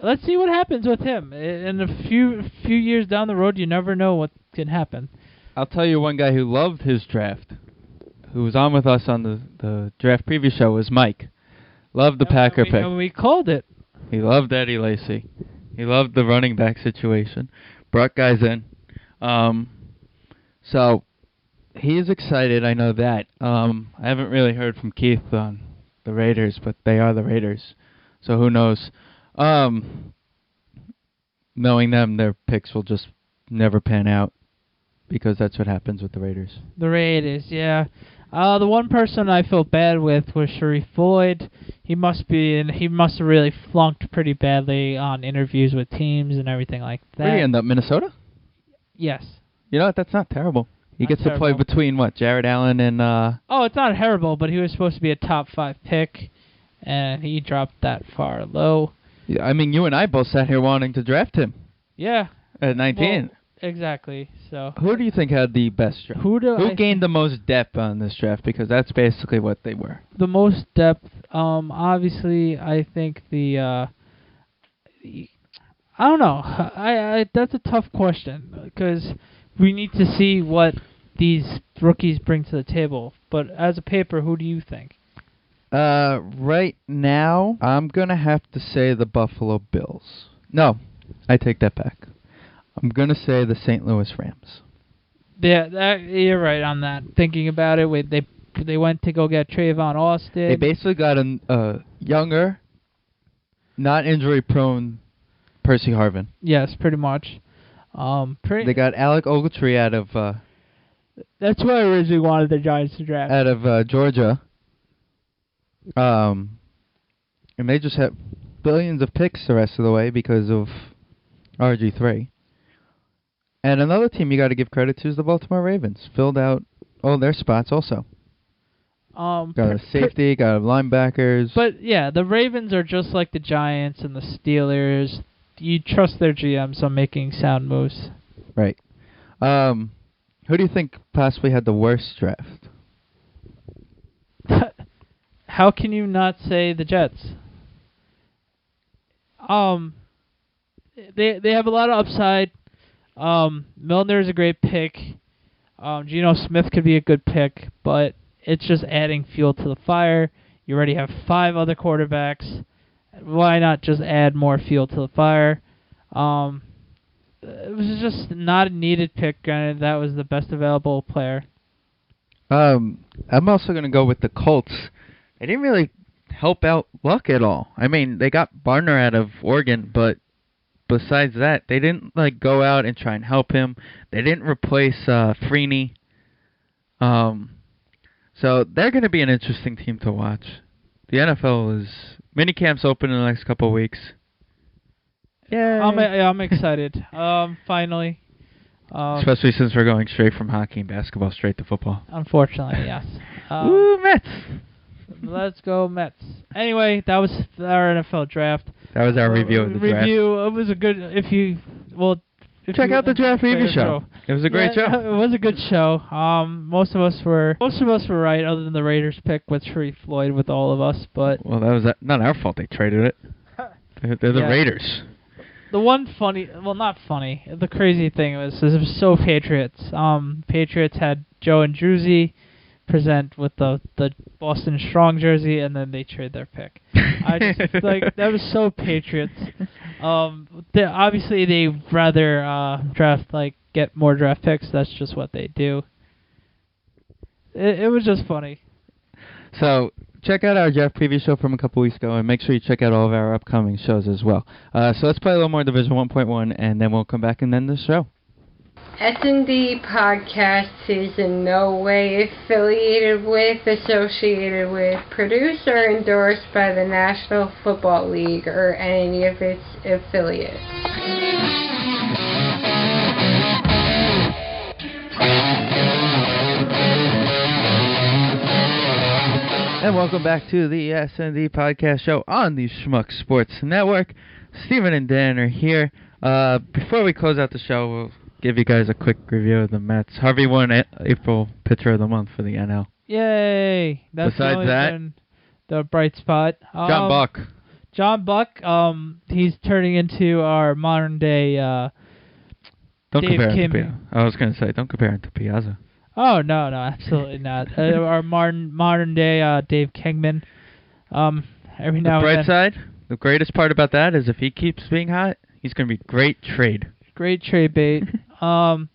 Speaker 2: let's see what happens with him. In a few years down the road, you never know what can happen.
Speaker 1: I'll tell you one guy who loved his draft, who was on with us on the draft preview show, was Mike. Loved the Packer pick.
Speaker 2: And we called it.
Speaker 1: He loved Eddie Lacy. He loved the running back situation. Brought guys in. So he is excited, I know that. I haven't really heard from Keith on the Raiders, but they are the Raiders. So who knows? Knowing them, their picks will just never pan out, because that's what happens with the Raiders.
Speaker 2: The Raiders, yeah. The one person I felt bad with was Sharrif Floyd. He must have really flunked pretty badly on interviews with teams and everything like that.
Speaker 1: Where did he end up, Minnesota?
Speaker 2: Yes.
Speaker 1: You know what? That's not terrible. He gets to play between, Jared Allen and...
Speaker 2: Oh, it's not terrible, but he was supposed to be a top 5 pick, and he dropped that far low.
Speaker 1: Yeah, I mean, you and I both sat here wanting to draft him.
Speaker 2: Yeah.
Speaker 1: At 19.
Speaker 2: Well, exactly. So.
Speaker 1: Who do you think had the best draft? Who gained the most depth on this draft? Because that's basically what they were.
Speaker 2: The most depth, obviously, I think I don't know. That's a tough question, because we need to see what these rookies bring to the table. But as a paper, who do you think?
Speaker 1: Right now, I'm going to have to say the Buffalo Bills. No, I take that back. I'm going to say the St. Louis Rams.
Speaker 2: Yeah, you're right on that. Thinking about it, they went to go get Trayvon Austin.
Speaker 1: They basically got a younger, not injury-prone Percy Harvin.
Speaker 2: Yes, pretty much.
Speaker 1: They got Alec Ogletree out of
Speaker 2: That's why I originally wanted the Giants to draft.
Speaker 1: Out of Georgia. And they just have billions of picks the rest of the way because of RG3. And another team you got to give credit to is the Baltimore Ravens. Filled out all their spots also. Got a safety, got a linebackers.
Speaker 2: But, yeah, the Ravens are just like the Giants and the Steelers. You trust their GMs on making sound moves.
Speaker 1: Right. Who do you think possibly had the worst draft?
Speaker 2: How can you not say the Jets? They have a lot of upside. Milner is a great pick. Geno Smith could be a good pick, but it's just adding fuel to the fire. You already have 5 other quarterbacks. Why not just add more fuel to the fire? It was just not a needed pick. Granted, that was the best available player.
Speaker 1: I'm also going to go with the Colts. They didn't really help out Luck at all. I mean, they got Barner out of Oregon, but besides that, they didn't go out and try and help him. They didn't replace Freeney. So they're going to be an interesting team to watch. The NFL is minicamp's open in the next couple of weeks. Yeah,
Speaker 2: I'm excited. Finally.
Speaker 1: Especially since we're going straight from hockey and basketball straight to football.
Speaker 2: Unfortunately, yes.
Speaker 1: Woo, Mets!
Speaker 2: Let's go Mets. Anyway, that was our NFL draft.
Speaker 1: That was our review of the draft.
Speaker 2: It was a good. Check
Speaker 1: out the draft review show. It was a great show.
Speaker 2: It was a good show. Most of us were right, other than the Raiders pick with Sharrif Floyd with all of us. But
Speaker 1: well, that was not our fault. They traded it. They're the Raiders.
Speaker 2: The one funny, well, not funny. The crazy thing was it was so Patriots. Patriots had Joe and Druzy present with the Boston Strong jersey, and then they trade their pick. I just that was so Patriots. Obviously they'd rather get more draft picks. That's just what they do. It was just funny.
Speaker 1: So check out our draft preview show from a couple weeks ago, and make sure you check out all of our upcoming shows as well. So let's play a little more Division 1.1, and then we'll come back and end the show.
Speaker 3: SND Podcast is in no way affiliated with, associated with, produced, or endorsed by the National Football League or any of its affiliates.
Speaker 1: And welcome back to the SND Podcast show on the Schmuck Sports Network. Steven and Dan are here. Before we close out the show, we'll give you guys a quick review of the Mets. Harvey won April Pitcher of the Month for the NL.
Speaker 2: Yay! That's
Speaker 1: Besides that,
Speaker 2: the bright spot.
Speaker 1: John Buck.
Speaker 2: John Buck. He's turning into our modern day.
Speaker 1: Don't
Speaker 2: Dave
Speaker 1: compare
Speaker 2: Kim.
Speaker 1: him to Piazza. I was going to say, don't compare him to Piazza.
Speaker 2: Oh no, absolutely not. Our modern day Dave Kingman. Every now and then. The
Speaker 1: bright side, the greatest part about that is if he keeps being hot, he's going to be great trade.
Speaker 2: Great trade bait. I'm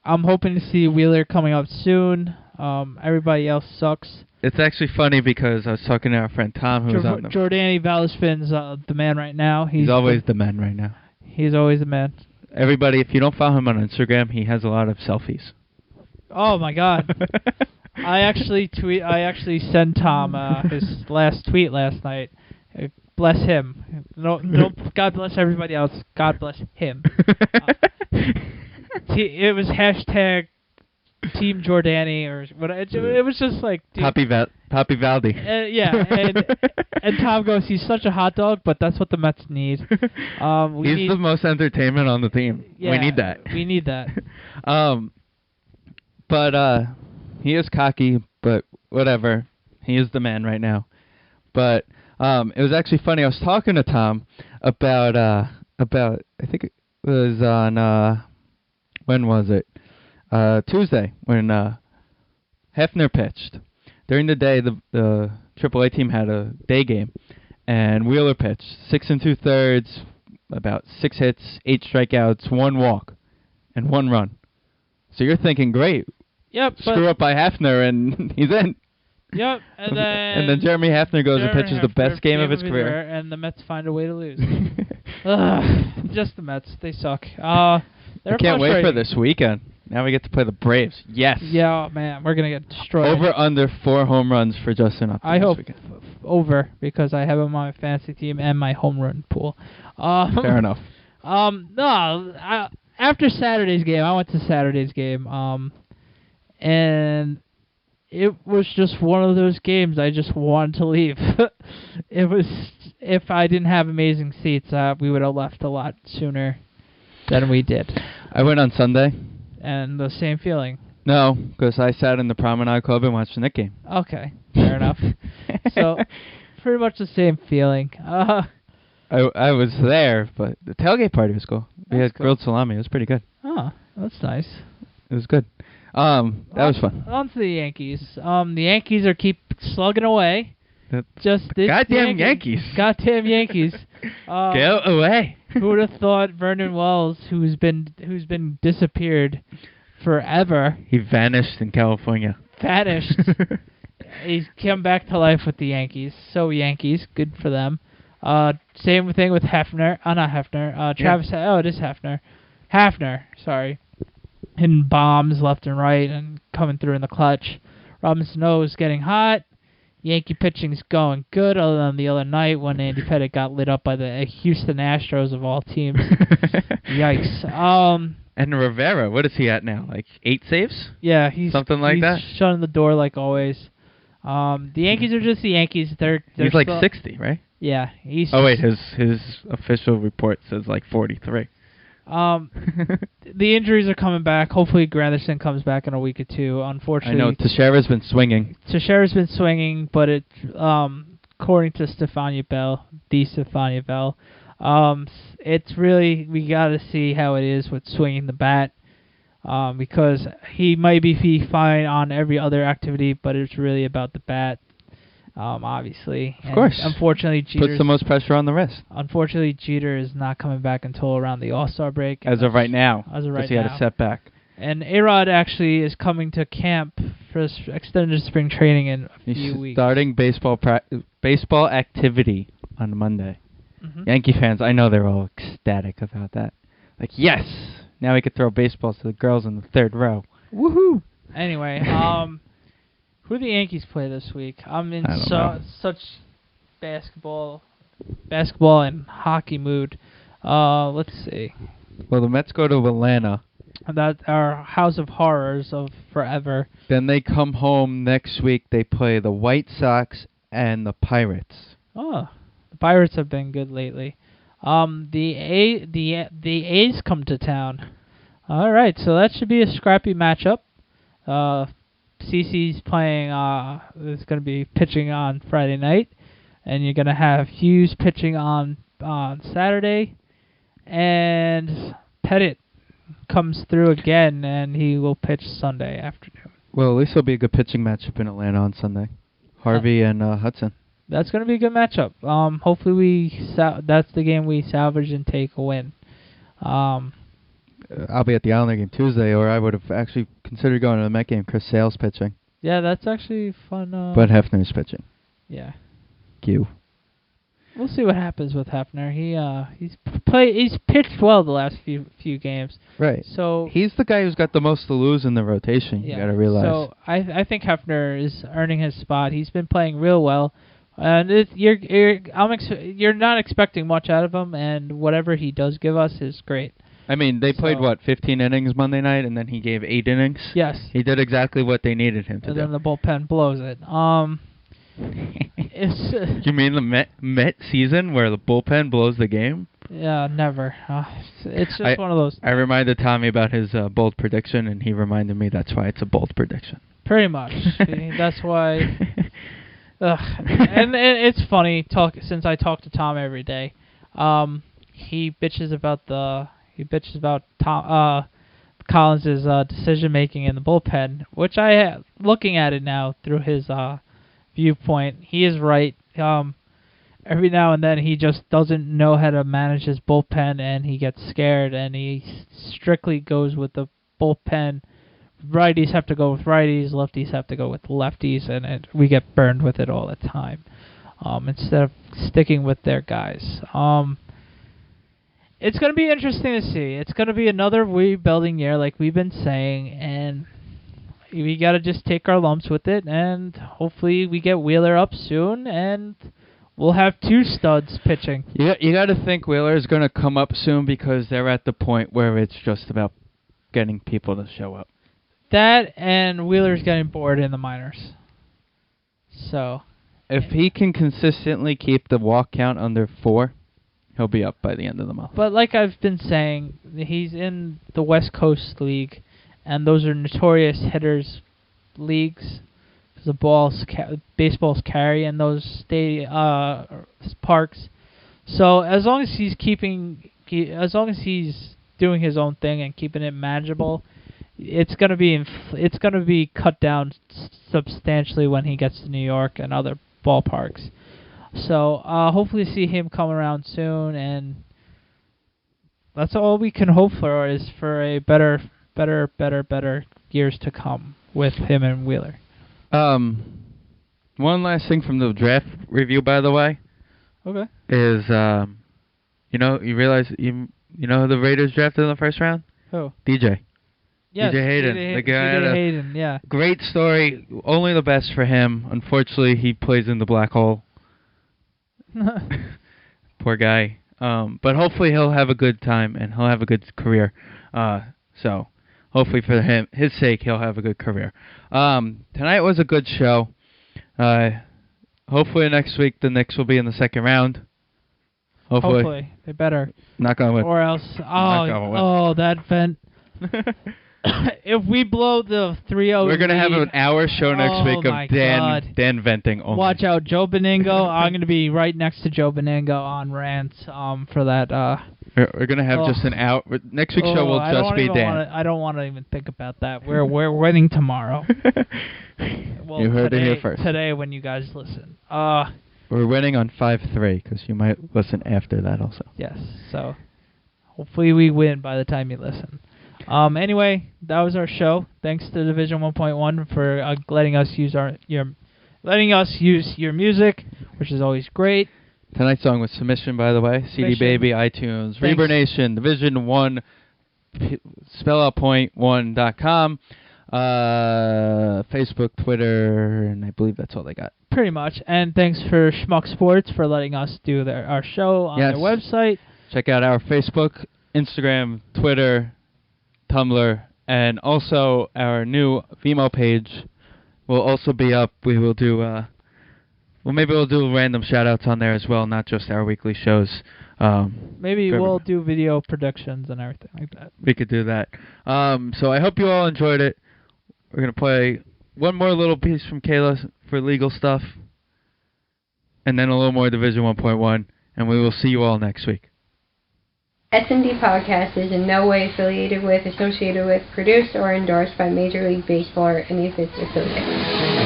Speaker 2: hoping to see Wheeler coming up soon. Everybody else sucks.
Speaker 1: It's actually funny because I was talking to our friend Tom, who was on the...
Speaker 2: Jordani Valespin's the man right now. He's
Speaker 1: always the man right now.
Speaker 2: He's always the man.
Speaker 1: Everybody, if you don't follow him on Instagram, he has a lot of selfies.
Speaker 2: Oh my God! I actually sent Tom his last tweet last night. Bless him. No, God bless everybody else. God bless him. It was hashtag Team Jordani or what? It was just like
Speaker 1: Poppy Valdi.
Speaker 2: And Tom goes, he's such a hot dog, but that's what the Mets need.
Speaker 1: He's the most entertainment on the team.
Speaker 2: Yeah,
Speaker 1: we need that.
Speaker 2: We need that.
Speaker 1: But he is cocky, but whatever. He is the man right now. But it was actually funny. I was talking to Tom about I think it was on when was it? Tuesday when Hefner pitched. During the day, the AAA team had a day game, and Wheeler pitched 6 2/3, about 6 hits, 8 strikeouts, 1 walk, and 1 run. So you're thinking, great.
Speaker 2: Yep.
Speaker 1: Screw up by Hefner, and he's in.
Speaker 2: Yep, and then
Speaker 1: Jeremy Hefner goes and pitches the best game of his career,
Speaker 2: and the Mets find a way to lose. Just the Mets, they suck.
Speaker 1: I can't wait for this weekend. Now we get to play the Braves. Yes.
Speaker 2: Yeah, man, we're going to get destroyed.
Speaker 1: Over under 4 home runs for Justin Upton.
Speaker 2: I hope
Speaker 1: this weekend.
Speaker 2: over, because I have him on my fantasy team and my home run pool.
Speaker 1: Fair enough.
Speaker 2: After Saturday's game, I went to Saturday's game, and it was just one of those games I just wanted to leave. It was, if I didn't have amazing seats, we would have left a lot sooner than we did.
Speaker 1: I went on Sunday.
Speaker 2: And the same feeling.
Speaker 1: No, because I sat in the Promenade Club and watched the Knicks game.
Speaker 2: Okay, fair enough. So, pretty much the same feeling.
Speaker 1: I was there, but the tailgate party was cool. We had grilled salami. It was pretty good.
Speaker 2: Oh, that's nice.
Speaker 1: It was good. That was fun.
Speaker 2: On to the Yankees. The Yankees keep slugging away.
Speaker 1: Goddamn Yankees.
Speaker 2: Goddamn Yankees.
Speaker 1: Go away.
Speaker 2: Who would have thought Vernon Wells, who's been disappeared forever.
Speaker 1: He vanished in California.
Speaker 2: Vanished. He's come back to life with the Yankees. So Yankees, good for them. Same thing with Hefner. Not Hefner. Travis. Yeah. Oh, it is Hefner. Hafner. Sorry. Hitting bombs left and right and coming through in the clutch. Robinson is getting hot. Yankee pitching's going good, other than the other night when Andy Pettitte got lit up by the Houston Astros of all teams. Yikes.
Speaker 1: And Rivera, what is he at now? Like 8 saves?
Speaker 2: Yeah, he's
Speaker 1: that.
Speaker 2: Shutting the door like always. The Yankees are just the Yankees.
Speaker 1: He's like 60, right?
Speaker 2: Yeah,
Speaker 1: Oh wait, his official report says like 43.
Speaker 2: The injuries are coming back. Hopefully Granderson comes back in a week or two. Unfortunately,
Speaker 1: I know Teixeira's been swinging.
Speaker 2: But it, according to Stefania Bell, it's really, we got to see how it is with swinging the bat, because he might be fine on every other activity, but it's really about the bat. Obviously.
Speaker 1: Of course.
Speaker 2: Unfortunately,
Speaker 1: puts the most pressure on the wrist.
Speaker 2: Unfortunately, Jeter is not coming back until around the All-Star break.
Speaker 1: As of right now.
Speaker 2: Because
Speaker 1: he had a setback.
Speaker 2: And A-Rod actually is coming to camp for extended spring training in a few weeks.
Speaker 1: Starting baseball activity on Monday. Mm-hmm. Yankee fans, I know they're all ecstatic about that. Like, yes! Now we could throw baseballs to the girls in the third row.
Speaker 2: Woohoo! Anyway, who do the Yankees play this week? I'm in such basketball and hockey mood. Let's see.
Speaker 1: Well, the Mets go to Atlanta.
Speaker 2: That our House of Horrors of forever.
Speaker 1: Then they come home next week. They play the White Sox and the Pirates.
Speaker 2: Oh, the Pirates have been good lately. The A's come to town. All right, so that should be a scrappy matchup. CeCe's playing, is going to be pitching on Friday night, and you're going to have Hughes pitching on Saturday, and Pettitte comes through again, and he will pitch Sunday afternoon.
Speaker 1: Well, at least it'll be a good pitching matchup in Atlanta on Sunday. Harvey and Hudson.
Speaker 2: That's going to be a good matchup. Hopefully that's the game we salvage and take a win.
Speaker 1: I'll be at the Islander game Tuesday, or I would have actually considered going to the Met game. Chris Sale's pitching.
Speaker 2: Yeah, that's actually fun.
Speaker 1: But Hefner's pitching.
Speaker 2: Yeah.
Speaker 1: Q.
Speaker 2: We'll see what happens with Hefner. He's pitched well the last few games.
Speaker 1: Right.
Speaker 2: So
Speaker 1: he's the guy who's got the most to lose in the rotation.
Speaker 2: Yeah.
Speaker 1: You got to realize.
Speaker 2: So I think Hefner is earning his spot. He's been playing real well, and you're not expecting much out of him, and whatever he does give us is great.
Speaker 1: I mean, they played, 15 innings Monday night, and then he gave 8 innings?
Speaker 2: Yes.
Speaker 1: He did exactly what they needed him to do.
Speaker 2: And then the bullpen blows it.
Speaker 1: You mean the Met season where the bullpen blows the game?
Speaker 2: Yeah, never. It's just one of those.
Speaker 1: I reminded Tommy about his bold prediction, and he reminded me that's why it's a bold prediction.
Speaker 2: Pretty much. That's why. And it's funny, since I talk to Tom every day. He bitches about Tom Collins' decision making in the bullpen, which looking at it now through his viewpoint, he is right. Every now and then he just doesn't know how to manage his bullpen, and he gets scared, and he strictly goes with the bullpen. Righties have to go with righties, lefties have to go with lefties, and we get burned with it all the time, instead of sticking with their guys. It's going to be interesting to see. It's going to be another rebuilding year, like we've been saying, and we got to just take our lumps with it, and hopefully we get Wheeler up soon, and we'll have 2 studs pitching.
Speaker 1: You got to think Wheeler is going to come up soon because they're at the point where it's just about getting people to show up.
Speaker 2: That and Wheeler's getting bored in the minors. So,
Speaker 1: if he can consistently keep the walk count under 4, he'll be up by the end of the month.
Speaker 2: But like I've been saying, he's in the West Coast League, and those are notorious hitters leagues. The baseballs carry in those parks. So as long as he's doing his own thing and keeping it manageable, it's gonna be cut down substantially when he gets to New York and other ballparks. So hopefully see him come around soon, and that's all we can hope for is for a better years to come with him and Wheeler.
Speaker 1: One last thing from the draft review, by the way.
Speaker 2: Okay.
Speaker 1: Is you realize you know who the Raiders drafted in the first round?
Speaker 2: Who?
Speaker 1: DJ.
Speaker 2: Yes,
Speaker 1: DJ Hayden. The guy
Speaker 2: DJ Hayden, yeah.
Speaker 1: Great story. Only the best for him. Unfortunately, he plays in the black hole. Poor guy. But hopefully he'll have a good time and he'll have a good career. So hopefully for his sake, he'll have a good career. Tonight was a good show. Hopefully next week the Knicks will be in the second round. Hopefully.
Speaker 2: They better.
Speaker 1: Knock on wood.
Speaker 2: Or else, that vent. If we blow the 3-0
Speaker 1: we're going to have an hour show next week of Dan venting only.
Speaker 2: Watch out, Joe Beningo. I'm going to be right next to Joe Beningo on Rant for that.
Speaker 1: We're going to have just an hour. Next week's show will just be Dan.
Speaker 2: I don't want to even think about that. We're winning tomorrow.
Speaker 1: You heard it here first.
Speaker 2: Today when you guys listen.
Speaker 1: We're winning on 5-3 because you might listen after that also.
Speaker 2: Yes, so hopefully we win by the time you listen. Anyway, that was our show. Thanks to Division 1.1 for letting us use your music, which is always great.
Speaker 1: Tonight's song was Submission, by the way. CD Baby, iTunes, Reaver Nation, Division 1, spelloutpoint1.com, Facebook, Twitter, and I believe that's all they got.
Speaker 2: Pretty much. And thanks for Schmuck Sports for letting us do our show on their website.
Speaker 1: Check out our Facebook, Instagram, Twitter, Tumblr, and also our new Vimeo page will also be up. We will do, maybe we'll do random shout-outs on there as well, not just our weekly shows.
Speaker 2: Maybe we'll do video productions and everything like that.
Speaker 1: We could do that. So I hope you all enjoyed it. We're going to play one more little piece from Kayla for legal stuff, and then a little more Division 1.1, and we will see you all next week.
Speaker 3: SND Podcast is in no way affiliated with, associated with, produced, or endorsed by Major League Baseball or any of its affiliates.